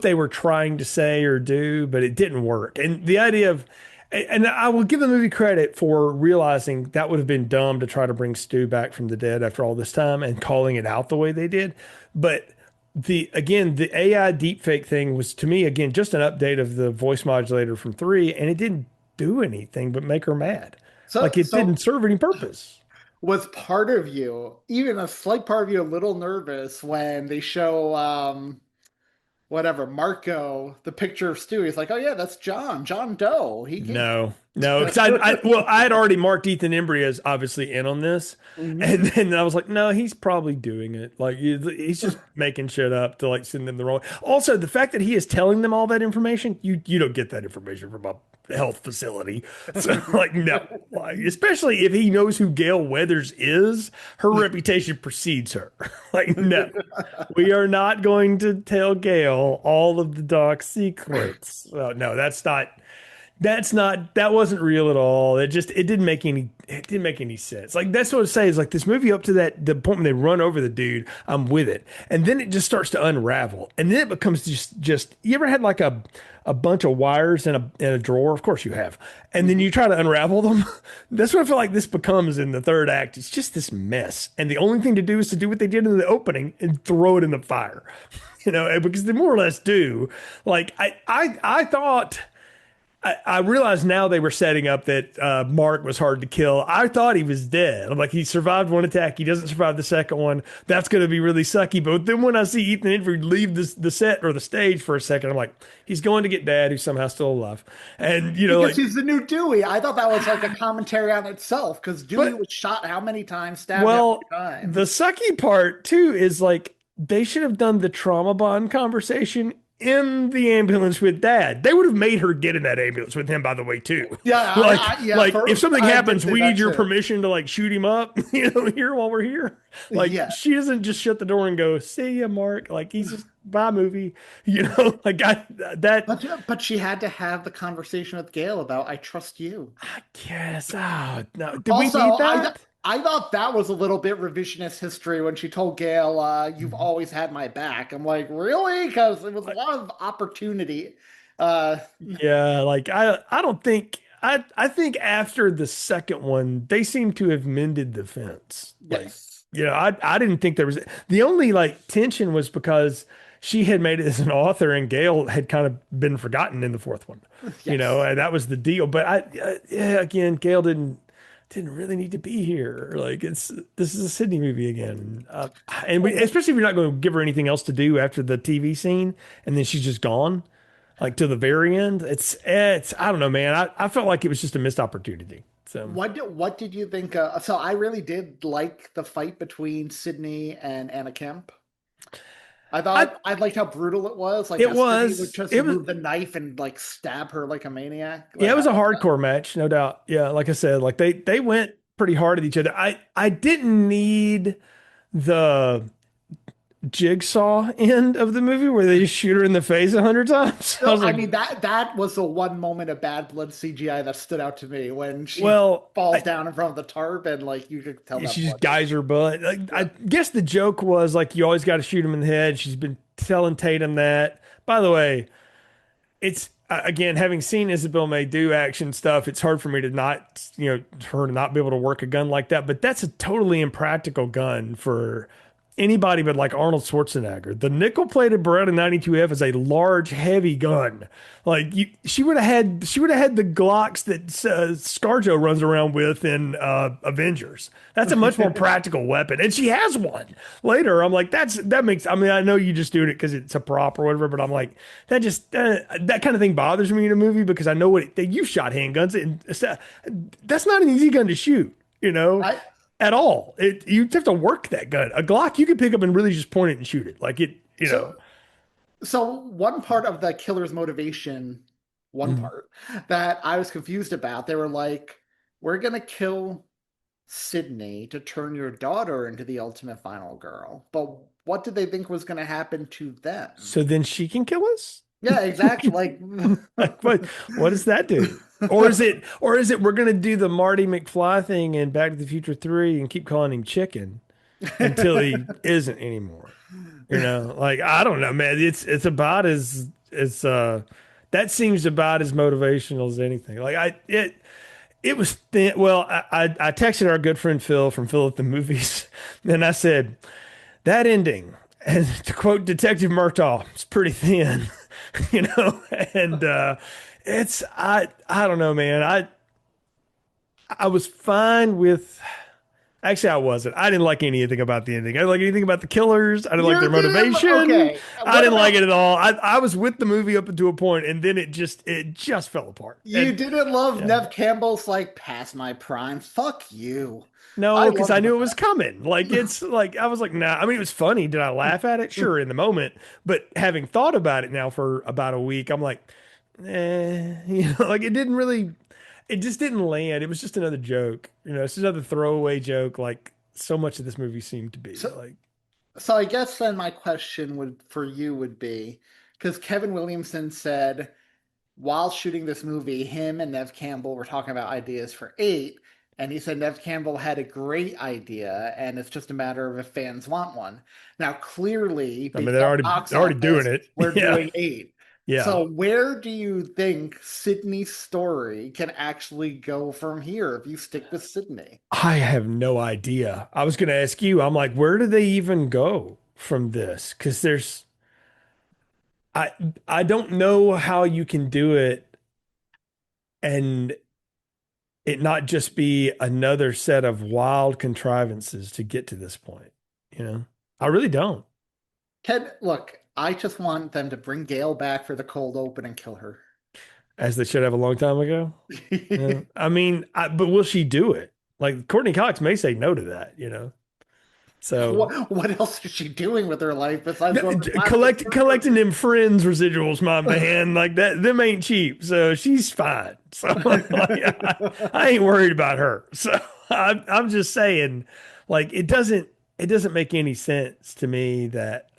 they were trying to say or do, but it didn't work. And the idea of and I will give the movie credit for realizing that would have been dumb to try to bring Stu back from the dead after all this time and calling it out the way they did. But the AI deepfake thing was to me again just an update of the voice modulator from 3, and it didn't do anything but make her mad. So, Like it so didn't serve any purpose. was part of you, even a slight part of you, a little nervous when they show whatever Marco the picture of Stu? He's like, oh yeah, that's John Doe. No, because I had already marked Ethan Embry as obviously in on this, Mhm. and then I was like, no, he's probably doing it. Like he's just making shit up to like send them the wrong. Also, the fact that he is telling them all that information, you don't get that information from a health facility. So like no, like, especially if he knows who Gail Weathers is, her reputation precedes her. Like no, we are not going to tell Gail all of the dark secrets. No, that wasn't real at all. It didn't make any sense. Like that's what I say is like this movie up to the point when they run over the dude, I'm with it. And then it just starts to unravel. And then it becomes just you ever had like a bunch of wires in a drawer? Of course you have. And then you try to unravel them. That's what I feel like this becomes in the third act. It's just this mess. And the only thing to do is to do what they did in the opening and throw it in the fire. Because they more or less do. Like I thought I realize now they were setting up that Mark was hard to kill. I thought he was dead. I'm like, he survived one attack. He doesn't survive the second one. That's going to be really sucky. But then when I see Ethan Embry leave the set or the stage for a second, I'm like, he's going to get Dad, who's somehow still alive. And, Because like, he's the new Dewey. I thought that was like a commentary on itself because Dewey but, was shot how many times, stabbed how well, many the times. sucky part, too, is like, they should have done the trauma bond conversation in the ambulance with Dad. They would have made her get in that ambulance with him, by the way, too. Yeah, yeah. Like if something I did happens, say we that need your too. permission to like shoot him up, here while we're here. Like Yeah, she doesn't just shut the door and go, "See ya, Mark." Like he's just bye movie, like that. but she had to have the conversation with Gail about I trust you. I guess. Oh no, did we Also, need that? I thought that was a little bit revisionist history when she told Gail, "You've always had my back." I'm like, really? Because it was a lot of opportunity. Uh, Yeah, like I don't think I think after the second one, they seem to have mended the fence. Like, yes, I didn't think there was the only like tension was because she had made it as an author and Gail had kind of been forgotten in the fourth one, yes. and that was the deal. But yeah, again, Gail didn't really need to be here. Like this is a Sydney movie again, and especially if you're not going to give her anything else to do after the TV scene, and then she's just gone like to the very end. It's I don't know, man. I felt like it was just a missed opportunity. So What did you think? So I really did like the fight between Sydney and Anna Kemp. I I liked how brutal it was. Like it how Sydney would was just it was move the knife and like stab her like a maniac. yeah, Like it was a I like that. hardcore match, no doubt. Yeah, like I said, like they went pretty hard at each other. I didn't need the jigsaw end of the movie where they just shoot her in the face 100 times. I So was I like, mean that was the one moment of bad blood CGI that stood out to me when she well, falls down in front of the tarp and like you could tell that she just blood was guys her butt. Like, I yeah. guess the joke was like you always got to shoot him in the head. She's been telling Tatum that. By the way, it's again having seen Isabel May do action stuff, it's hard for me to not her to not be able to work a gun like that. But that's a totally impractical gun for anybody but like Arnold Schwarzenegger. The nickel-plated Beretta 92F is a large, heavy gun. Like she would have had the Glocks that ScarJo runs around with in Avengers. That's a much more practical weapon, and she has one. Later, I'm like, that makes. I mean, I know you just doing it because it's a prop or whatever, but I'm like, that kind of thing bothers me in a movie because I know you've shot handguns, and that's not an easy gun to shoot. I At all. You have to work that gun. A Glock you can pick up and really just point it and shoot it. Like it, so so one part of the killer's motivation, one Mhm. part that I was confused about, they were like, we're gonna kill Sydney to turn your daughter into the ultimate final girl. But what did they think was gonna happen to them? So then she can kill us? Yeah, exactly. Like what does that do? Or is it we're gonna do the Marty McFly thing in Back to the Future 3 and keep calling him chicken until he isn't anymore. Like I don't know, man. It's about as that seems about as motivational as anything. Like it was thin. Well, I texted our good friend Phil from Phil at the Movies, and I said that ending, and to quote Detective Murtaugh, it's pretty thin, you know. And I don't know, man. I was fine with. Actually, I wasn't. I didn't like anything about the ending. I didn't like anything about the killers. I didn't like You their didn't? motivation. Okay. I What didn't like about it at all. I was with the movie up until a point, and then it just fell apart. you And didn't love yeah. Nev Campbell's like past my prime? Fuck you. I No, because love I knew it was that. coming. Like it's like I was like, nah. I mean, it was funny. Did I laugh at it? Sure, in the moment. But having thought about it now for about a week, I'm like, like it didn't really. It just didn't land. It was just another joke. It's just another throwaway joke. Like so much of this movie seemed to be. So Like, So I guess then my question would for you would be because Kevin Williamson said while shooting this movie, him and Nev Campbell were talking about ideas for eight, and he said Nev Campbell had a great idea, and it's just a matter of if fans want one. Now, clearly, I mean, based on box they're already doing office, it. we're Yeah, doing eight. yeah. So where do you think Sydney's story can actually go from here if you stick with Sydney? I have no idea. I was going to ask you. I'm like, where do they even go from this? Because I I don't know how you can do it and it not just be another set of wild contrivances to get to this point. You know, I really don't. Ted, look, I just want them to bring Gail back for the cold open and kill her. As they should have a long time ago. Yeah. I mean, but will she do it? Like Courtney Cox may say no to that, you know? So What else is she doing with her life besides going to collecting them friends residuals, my man, like that, them ain't cheap. So she's fine. So like, I ain't worried about her. So I'm just saying, like, it doesn't make any sense to me that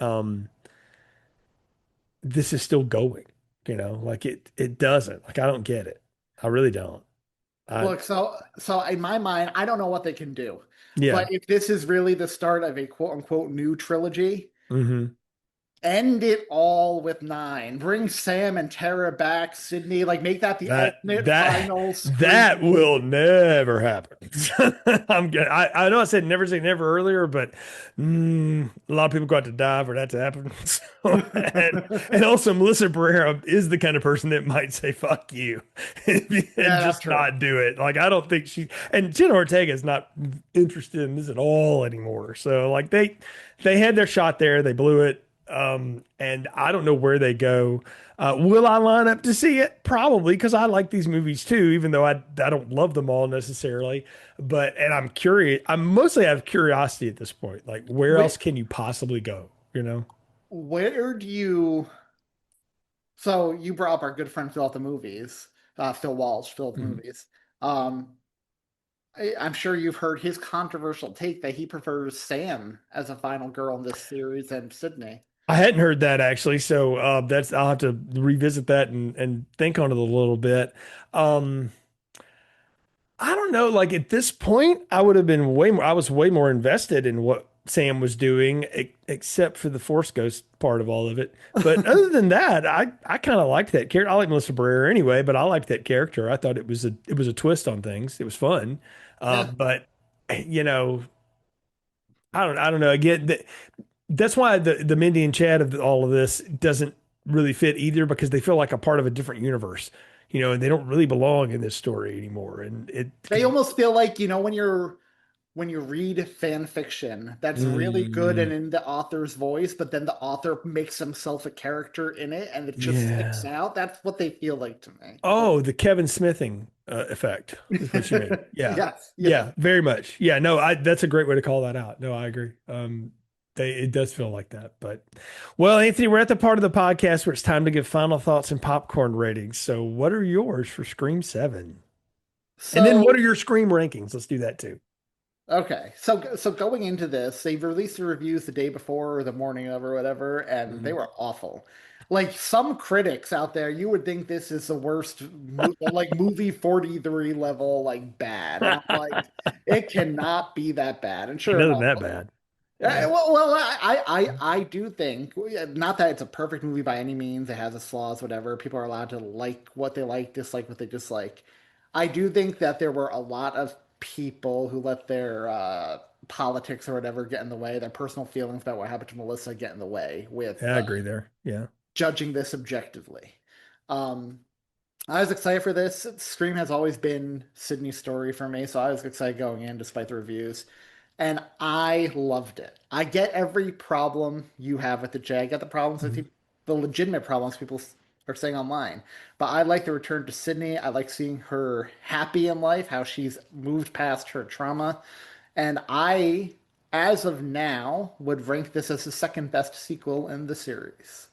this is still going, you know, like it doesn't. Like I don't get it. I really don't. I Look, so in my mind, I don't know what they can do. Yeah. But if this is really the start of a quote unquote new trilogy, Hmm. end it all with nine. Bring Sam and Tara back, Sydney, like make that the That ultimate that final that scream. will never happen. I'm good. I know I said never say never earlier, but a lot of people got to die for that to happen. So, and also Melissa Barrera is the kind of person that might say "fuck you" and Yeah, that's just true. not do it. Like I don't think she and Jenna Ortega is not interested in this at all anymore. So like they had their shot there, they blew it. And I don't know where they go. Will I line up to see it? Probably because I like these movies too, even though I don't love them all necessarily. But and I'm curious. I'm mostly out of curiosity at this point. Like, where Where, else can you possibly go? You know? where do you so you brought up our good friend Phil at the movies, Phil Walsh, Phil at the Mhm. movies. Um, I'm sure you've heard his controversial take that he prefers Sam as a final girl in this series than Sydney. I hadn't heard that actually, so that's I'll have to revisit that and think on it a little bit. Um, I don't know. Like at this point, I would have been way more. I was way more invested in what Sam was doing, except for the Force Ghost part of all of it. But other than that, I kind of liked that character. I like Melissa Barrera anyway, but I liked that character. I thought it was a twist on things. It was fun. Yeah. But you know, I don't know. Again, that's why the Mindy and Chad of all of this doesn't really fit either because they feel like a part of a different universe. You know, and they don't really belong in this story anymore. And it They almost feel like, when you read fan fiction that's really good and Mm, in the author's voice, but then the author makes himself a character in it and it just sticks yeah. out. That's what they feel like to me. Oh, the Kevin Smithing effect is what you mean. Yeah. Yes, yeah. Yeah, very much. Yeah, no, that's a great way to call that out. No, I agree. It does feel like that. But well, Anthony, we're at the part of the podcast where it's time to give final thoughts and popcorn ratings. So what are yours for Scream 7? And then what So are your Scream rankings? Let's do that too. okay, so going into this, they released the reviews the day before or the morning of or whatever, and they Mhm. were awful. Like some critics out there, you would think this is the worst, like movie 43 level, like bad, and I'm like, it cannot be that bad. And Ain't sure nothing enough, that bad. Yeah. I do think, not that it's a perfect movie by any means. It has its flaws, whatever. People are allowed to like what they like, dislike what they dislike. I do think that there were a lot of people who let their politics or whatever get in the way, their personal feelings about what happened to Melissa get in the way with Yeah, I agree there. Yeah. judging this objectively. Um, I was excited for this. Scream has always been Sydney's story for me, so I was excited going in despite the reviews. And I loved it. I get every problem you have with the J. I get the problems with Mhm. the legitimate problems people are saying online. But I like the return to Sydney. I like seeing her happy in life, how she's moved past her trauma. And I, as of now, would rank this as the second best sequel in the series.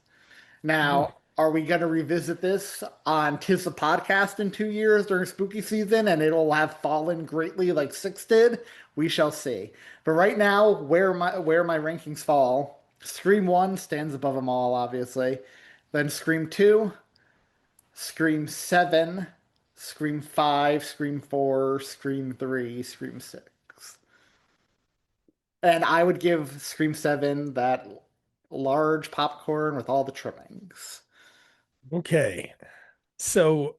Now, are we going to revisit this on Tis the Podcast in 2 years during spooky season and it'll have fallen greatly like six did? We shall see. But right now, where my rankings fall, Scream 1 stands above them all, obviously. Then Scream 2, Scream 7, Scream 5, Scream 4, Scream 3, Scream 6. And I would give Scream 7 that large popcorn with all the trimmings. Okay. So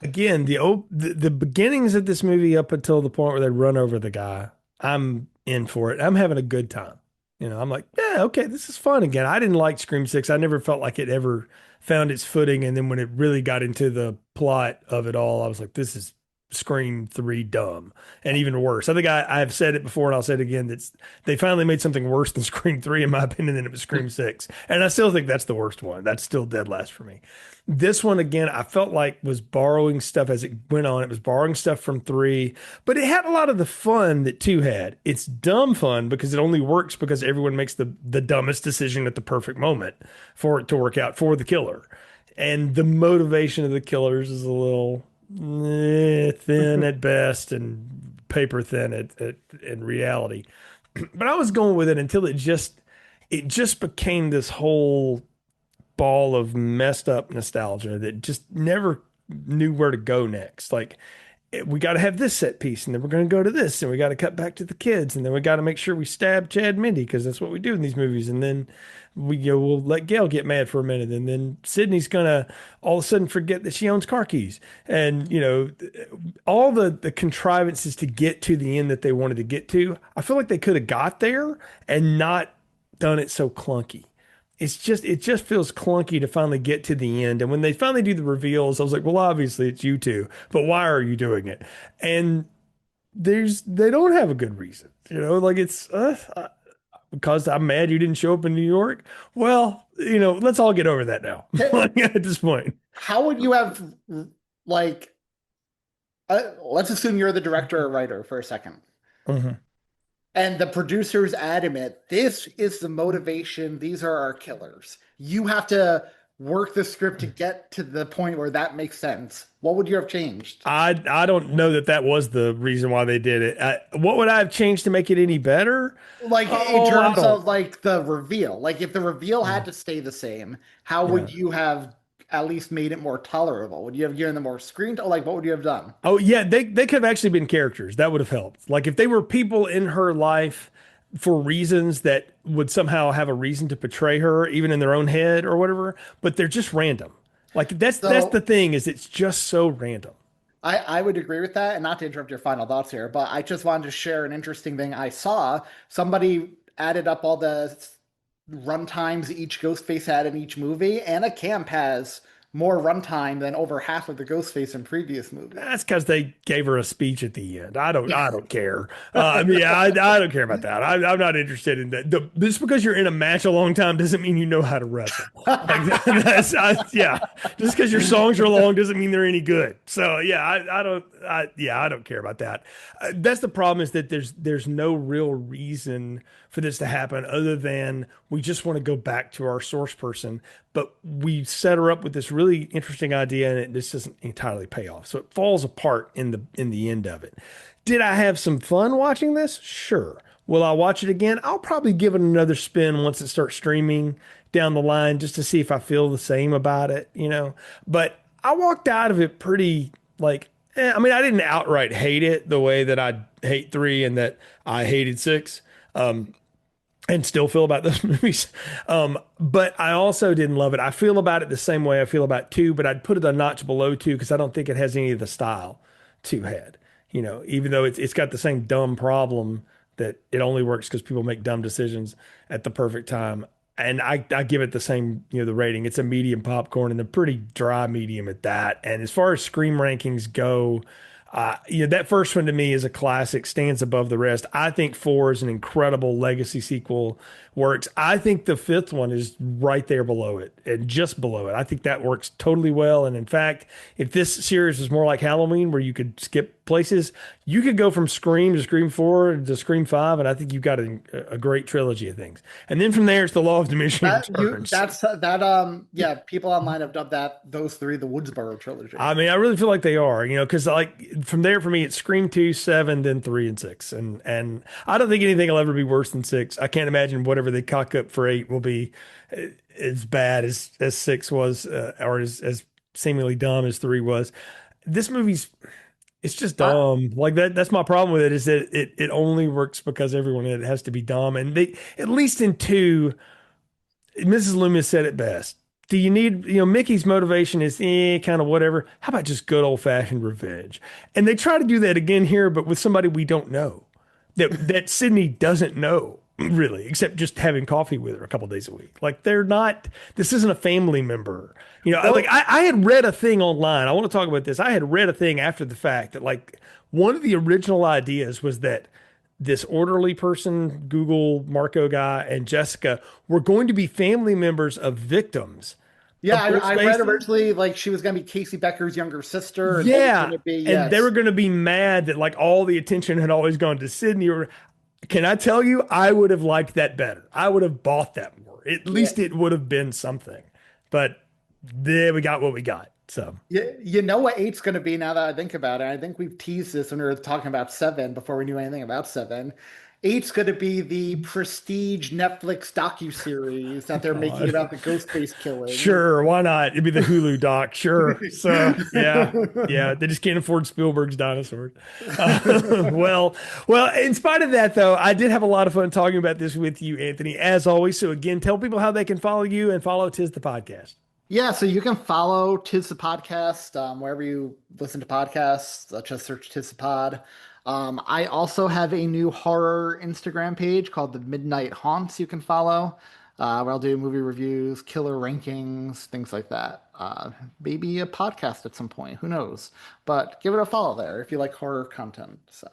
again, the beginnings of this movie up until the point where they run over the guy, I'm in for it. I'm having a good time. I'm like, yeah, okay, this is fun again. I didn't like Scream 6. I never felt like it ever found its footing. And then when it really got into the plot of it all, I was like, this is Scream 3 dumb and even worse. I think I've said it before and I'll say it again. They finally made something worse than Scream 3, in my opinion, than it was Scream 6. And I still think that's the worst one. That's still dead last for me. This one, again, I felt like was borrowing stuff as it went on. It was borrowing stuff from 3, but it had a lot of the fun that 2 had. It's dumb fun because it only works because everyone makes the dumbest decision at the perfect moment for it to work out for the killer. And the motivation of the killers is a little thin at best and paper thin in reality. But I was going with it until it just became this whole ball of messed up nostalgia that just never knew where to go next. Like we got to have this set piece, and then we're going to go to this, and we got to cut back to the kids, and then we got to make sure we stab Chad Mindy because that's what we do in these movies, and then we'll let Gail get mad for a minute, and then Sydney's gonna all of a sudden forget that she owns car keys, and all the contrivances to get to the end that they wanted to get to. I feel like they could have got there and not done it so clunky. It just feels clunky to finally get to the end. And when they finally do the reveals, I was like, well, obviously it's you two, but why are you doing it? And they don't have a good reason, like it's because I'm mad you didn't show up in New York. Well, let's all get over that now. Like, at this point. How would you have, like, let's assume you're the director or writer for a second. Mhm. And the producer's adamant, this is the motivation. These are our killers. You have to work the script to get to the point where that makes sense. What would you have changed? I don't know that was the reason why they did it. What would I have changed to make it any better? Like in terms of like the reveal, like if the reveal had to stay the same, how would you have at least made it more tolerable? Would you have given them more screen time? Like what would you have done? Oh yeah, they could have actually been characters. That would have helped. Like if they were people in her life for reasons that would somehow have a reason to portray her, even in their own head or whatever, but they're just random. Like that's the thing, is it's just so random. I would agree with that, and not to interrupt your final thoughts here, but I just wanted to share an interesting thing I saw. Somebody added up all the run times each Ghostface had in each movie. Anna Camp has more runtime than over half of the Ghostface in previous movies. That's because they gave her a speech at the end. I don't care. I don't care about that. I'm not interested in that. Just because you're in a match a long time doesn't mean you know how to wrestle. Like, yeah. Just because your songs are long doesn't mean they're any good. So yeah, I don't care about that. That's the problem, is that there's no real reason for this to happen other than we just want to go back to our source person, but we set her up with this really interesting idea and it just doesn't entirely pay off. So it falls apart in the end of it. Did I have some fun watching this? Sure. Will I watch it again? I'll probably give it another spin once it starts streaming down the line just to see if I feel the same about it. But I walked out of it pretty like, I mean, I didn't outright hate it the way that I hate 3 and that I hated 6. And still feel about those movies. But I also didn't love it. I feel about it the same way I feel about 2, but I'd put it a notch below 2 because I don't think it has any of the style 2 had. Even though it's got the same dumb problem that it only works because people make dumb decisions at the perfect time. And I give it the same, the rating. It's a medium popcorn and a pretty dry medium at that. And as far as Scream rankings go, that first one to me is a classic, stands above the rest. I think 4 is an incredible legacy sequel, works. I think the 5th one is right there below it and just below it. I think that works totally well. And in fact, if this series was more like Halloween where you could skip places, you could go from Scream to Scream 4 to Scream 5, and I think you've got a great trilogy of things. And then from there, it's the law of diminishing returns. People online have dubbed those 3 the Woodsboro trilogy. I mean, I really feel like they are, because like from there for me, it's Scream 2, 7, then 3 and 6, and I don't think anything will ever be worse than 6. I can't imagine whatever they cock up for 8 will be as bad as 6 was, or as seemingly dumb as 3 was. This movie's it's just dumb. Like that's my problem with it, is that it only works because everyone in it has to be dumb. And they, at least in 2, Mrs. Loomis said it best. Do you need, Mickey's motivation is kind of whatever. How about just good old fashioned revenge? And they try to do that again here, but with somebody we don't know, that Sydney doesn't know. really, except just having coffee with her a couple days a week. Like they're not, this isn't a family member. I had read a thing online. I want to talk about this. I had read a thing after the fact that like one of the original ideas was that this orderly person, Google Marco guy, and Jessica were going to be family members of victims. Yeah, of Bruce I read Mason. originally like she was going to be Casey Becker's younger sister. And Yeah, gonna be, and they yes. were going to be mad that like all the attention had always gone to Sydney. Or can I tell you, I would have liked that better. I would have bought that more. At least it would have been something. But there we got what we got. So You know what eight's going to be now that I think about it. I think we've teased this when we were talking about Seven before we knew anything about Seven. Eight's going to be the prestige Netflix docuseries that they're making about the Ghostface killing. sure, why not? It'd be the Hulu doc. Sure. So yeah, they just can't afford Spielberg's dinosaurs. Well, in spite of that, though, I did have a lot of fun talking about this with you, Anthony, as always. So again, tell people how they can follow you and follow Tis the Podcast. Yeah, so you can follow Tis the Podcast wherever you listen to podcasts. Just search Tis the Pod. I also have a new horror Instagram page called The Midnight Haunts you can follow, where I'll do movie reviews, killer rankings, things like that. Maybe a podcast at some point, who knows? But give it a follow there if you like horror content. So.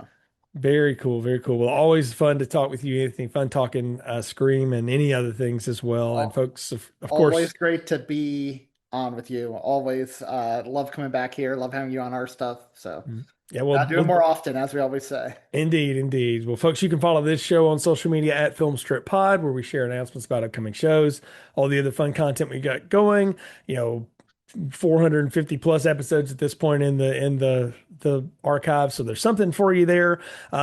Very cool, very cool. Well, always fun to talk with you, Anthony. Fun talking Scream and any other things as well. And folks, of course, always great to be on with you. Always love coming back here. Love having you on our stuff. So yeah, well, do it more often, as we always say. Indeed. Well, folks, you can follow this show on social media at Film Strip Pod, where we share announcements about upcoming shows, all the other fun content we got going. 450 plus episodes at this point in the archive. So there's something for you there.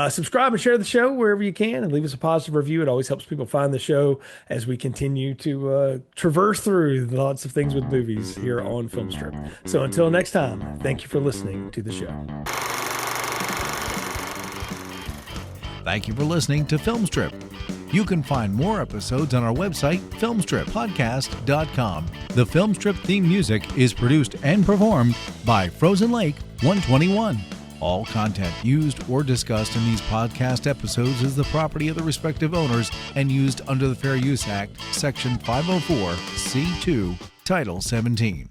Subscribe and share the show wherever you can and leave us a positive review. It always helps people find the show as we continue to traverse through lots of things with movies here on Film Strip. So until next time, thank you for listening to the show. Thank you for listening to Film Strip. You can find more episodes on our website, filmstrippodcast.com. The Film Strip theme music is produced and performed by Frozen Lake 121. All content used or discussed in these podcast episodes is the property of the respective owners and used under the Fair Use Act, Section 504, C2, Title 17.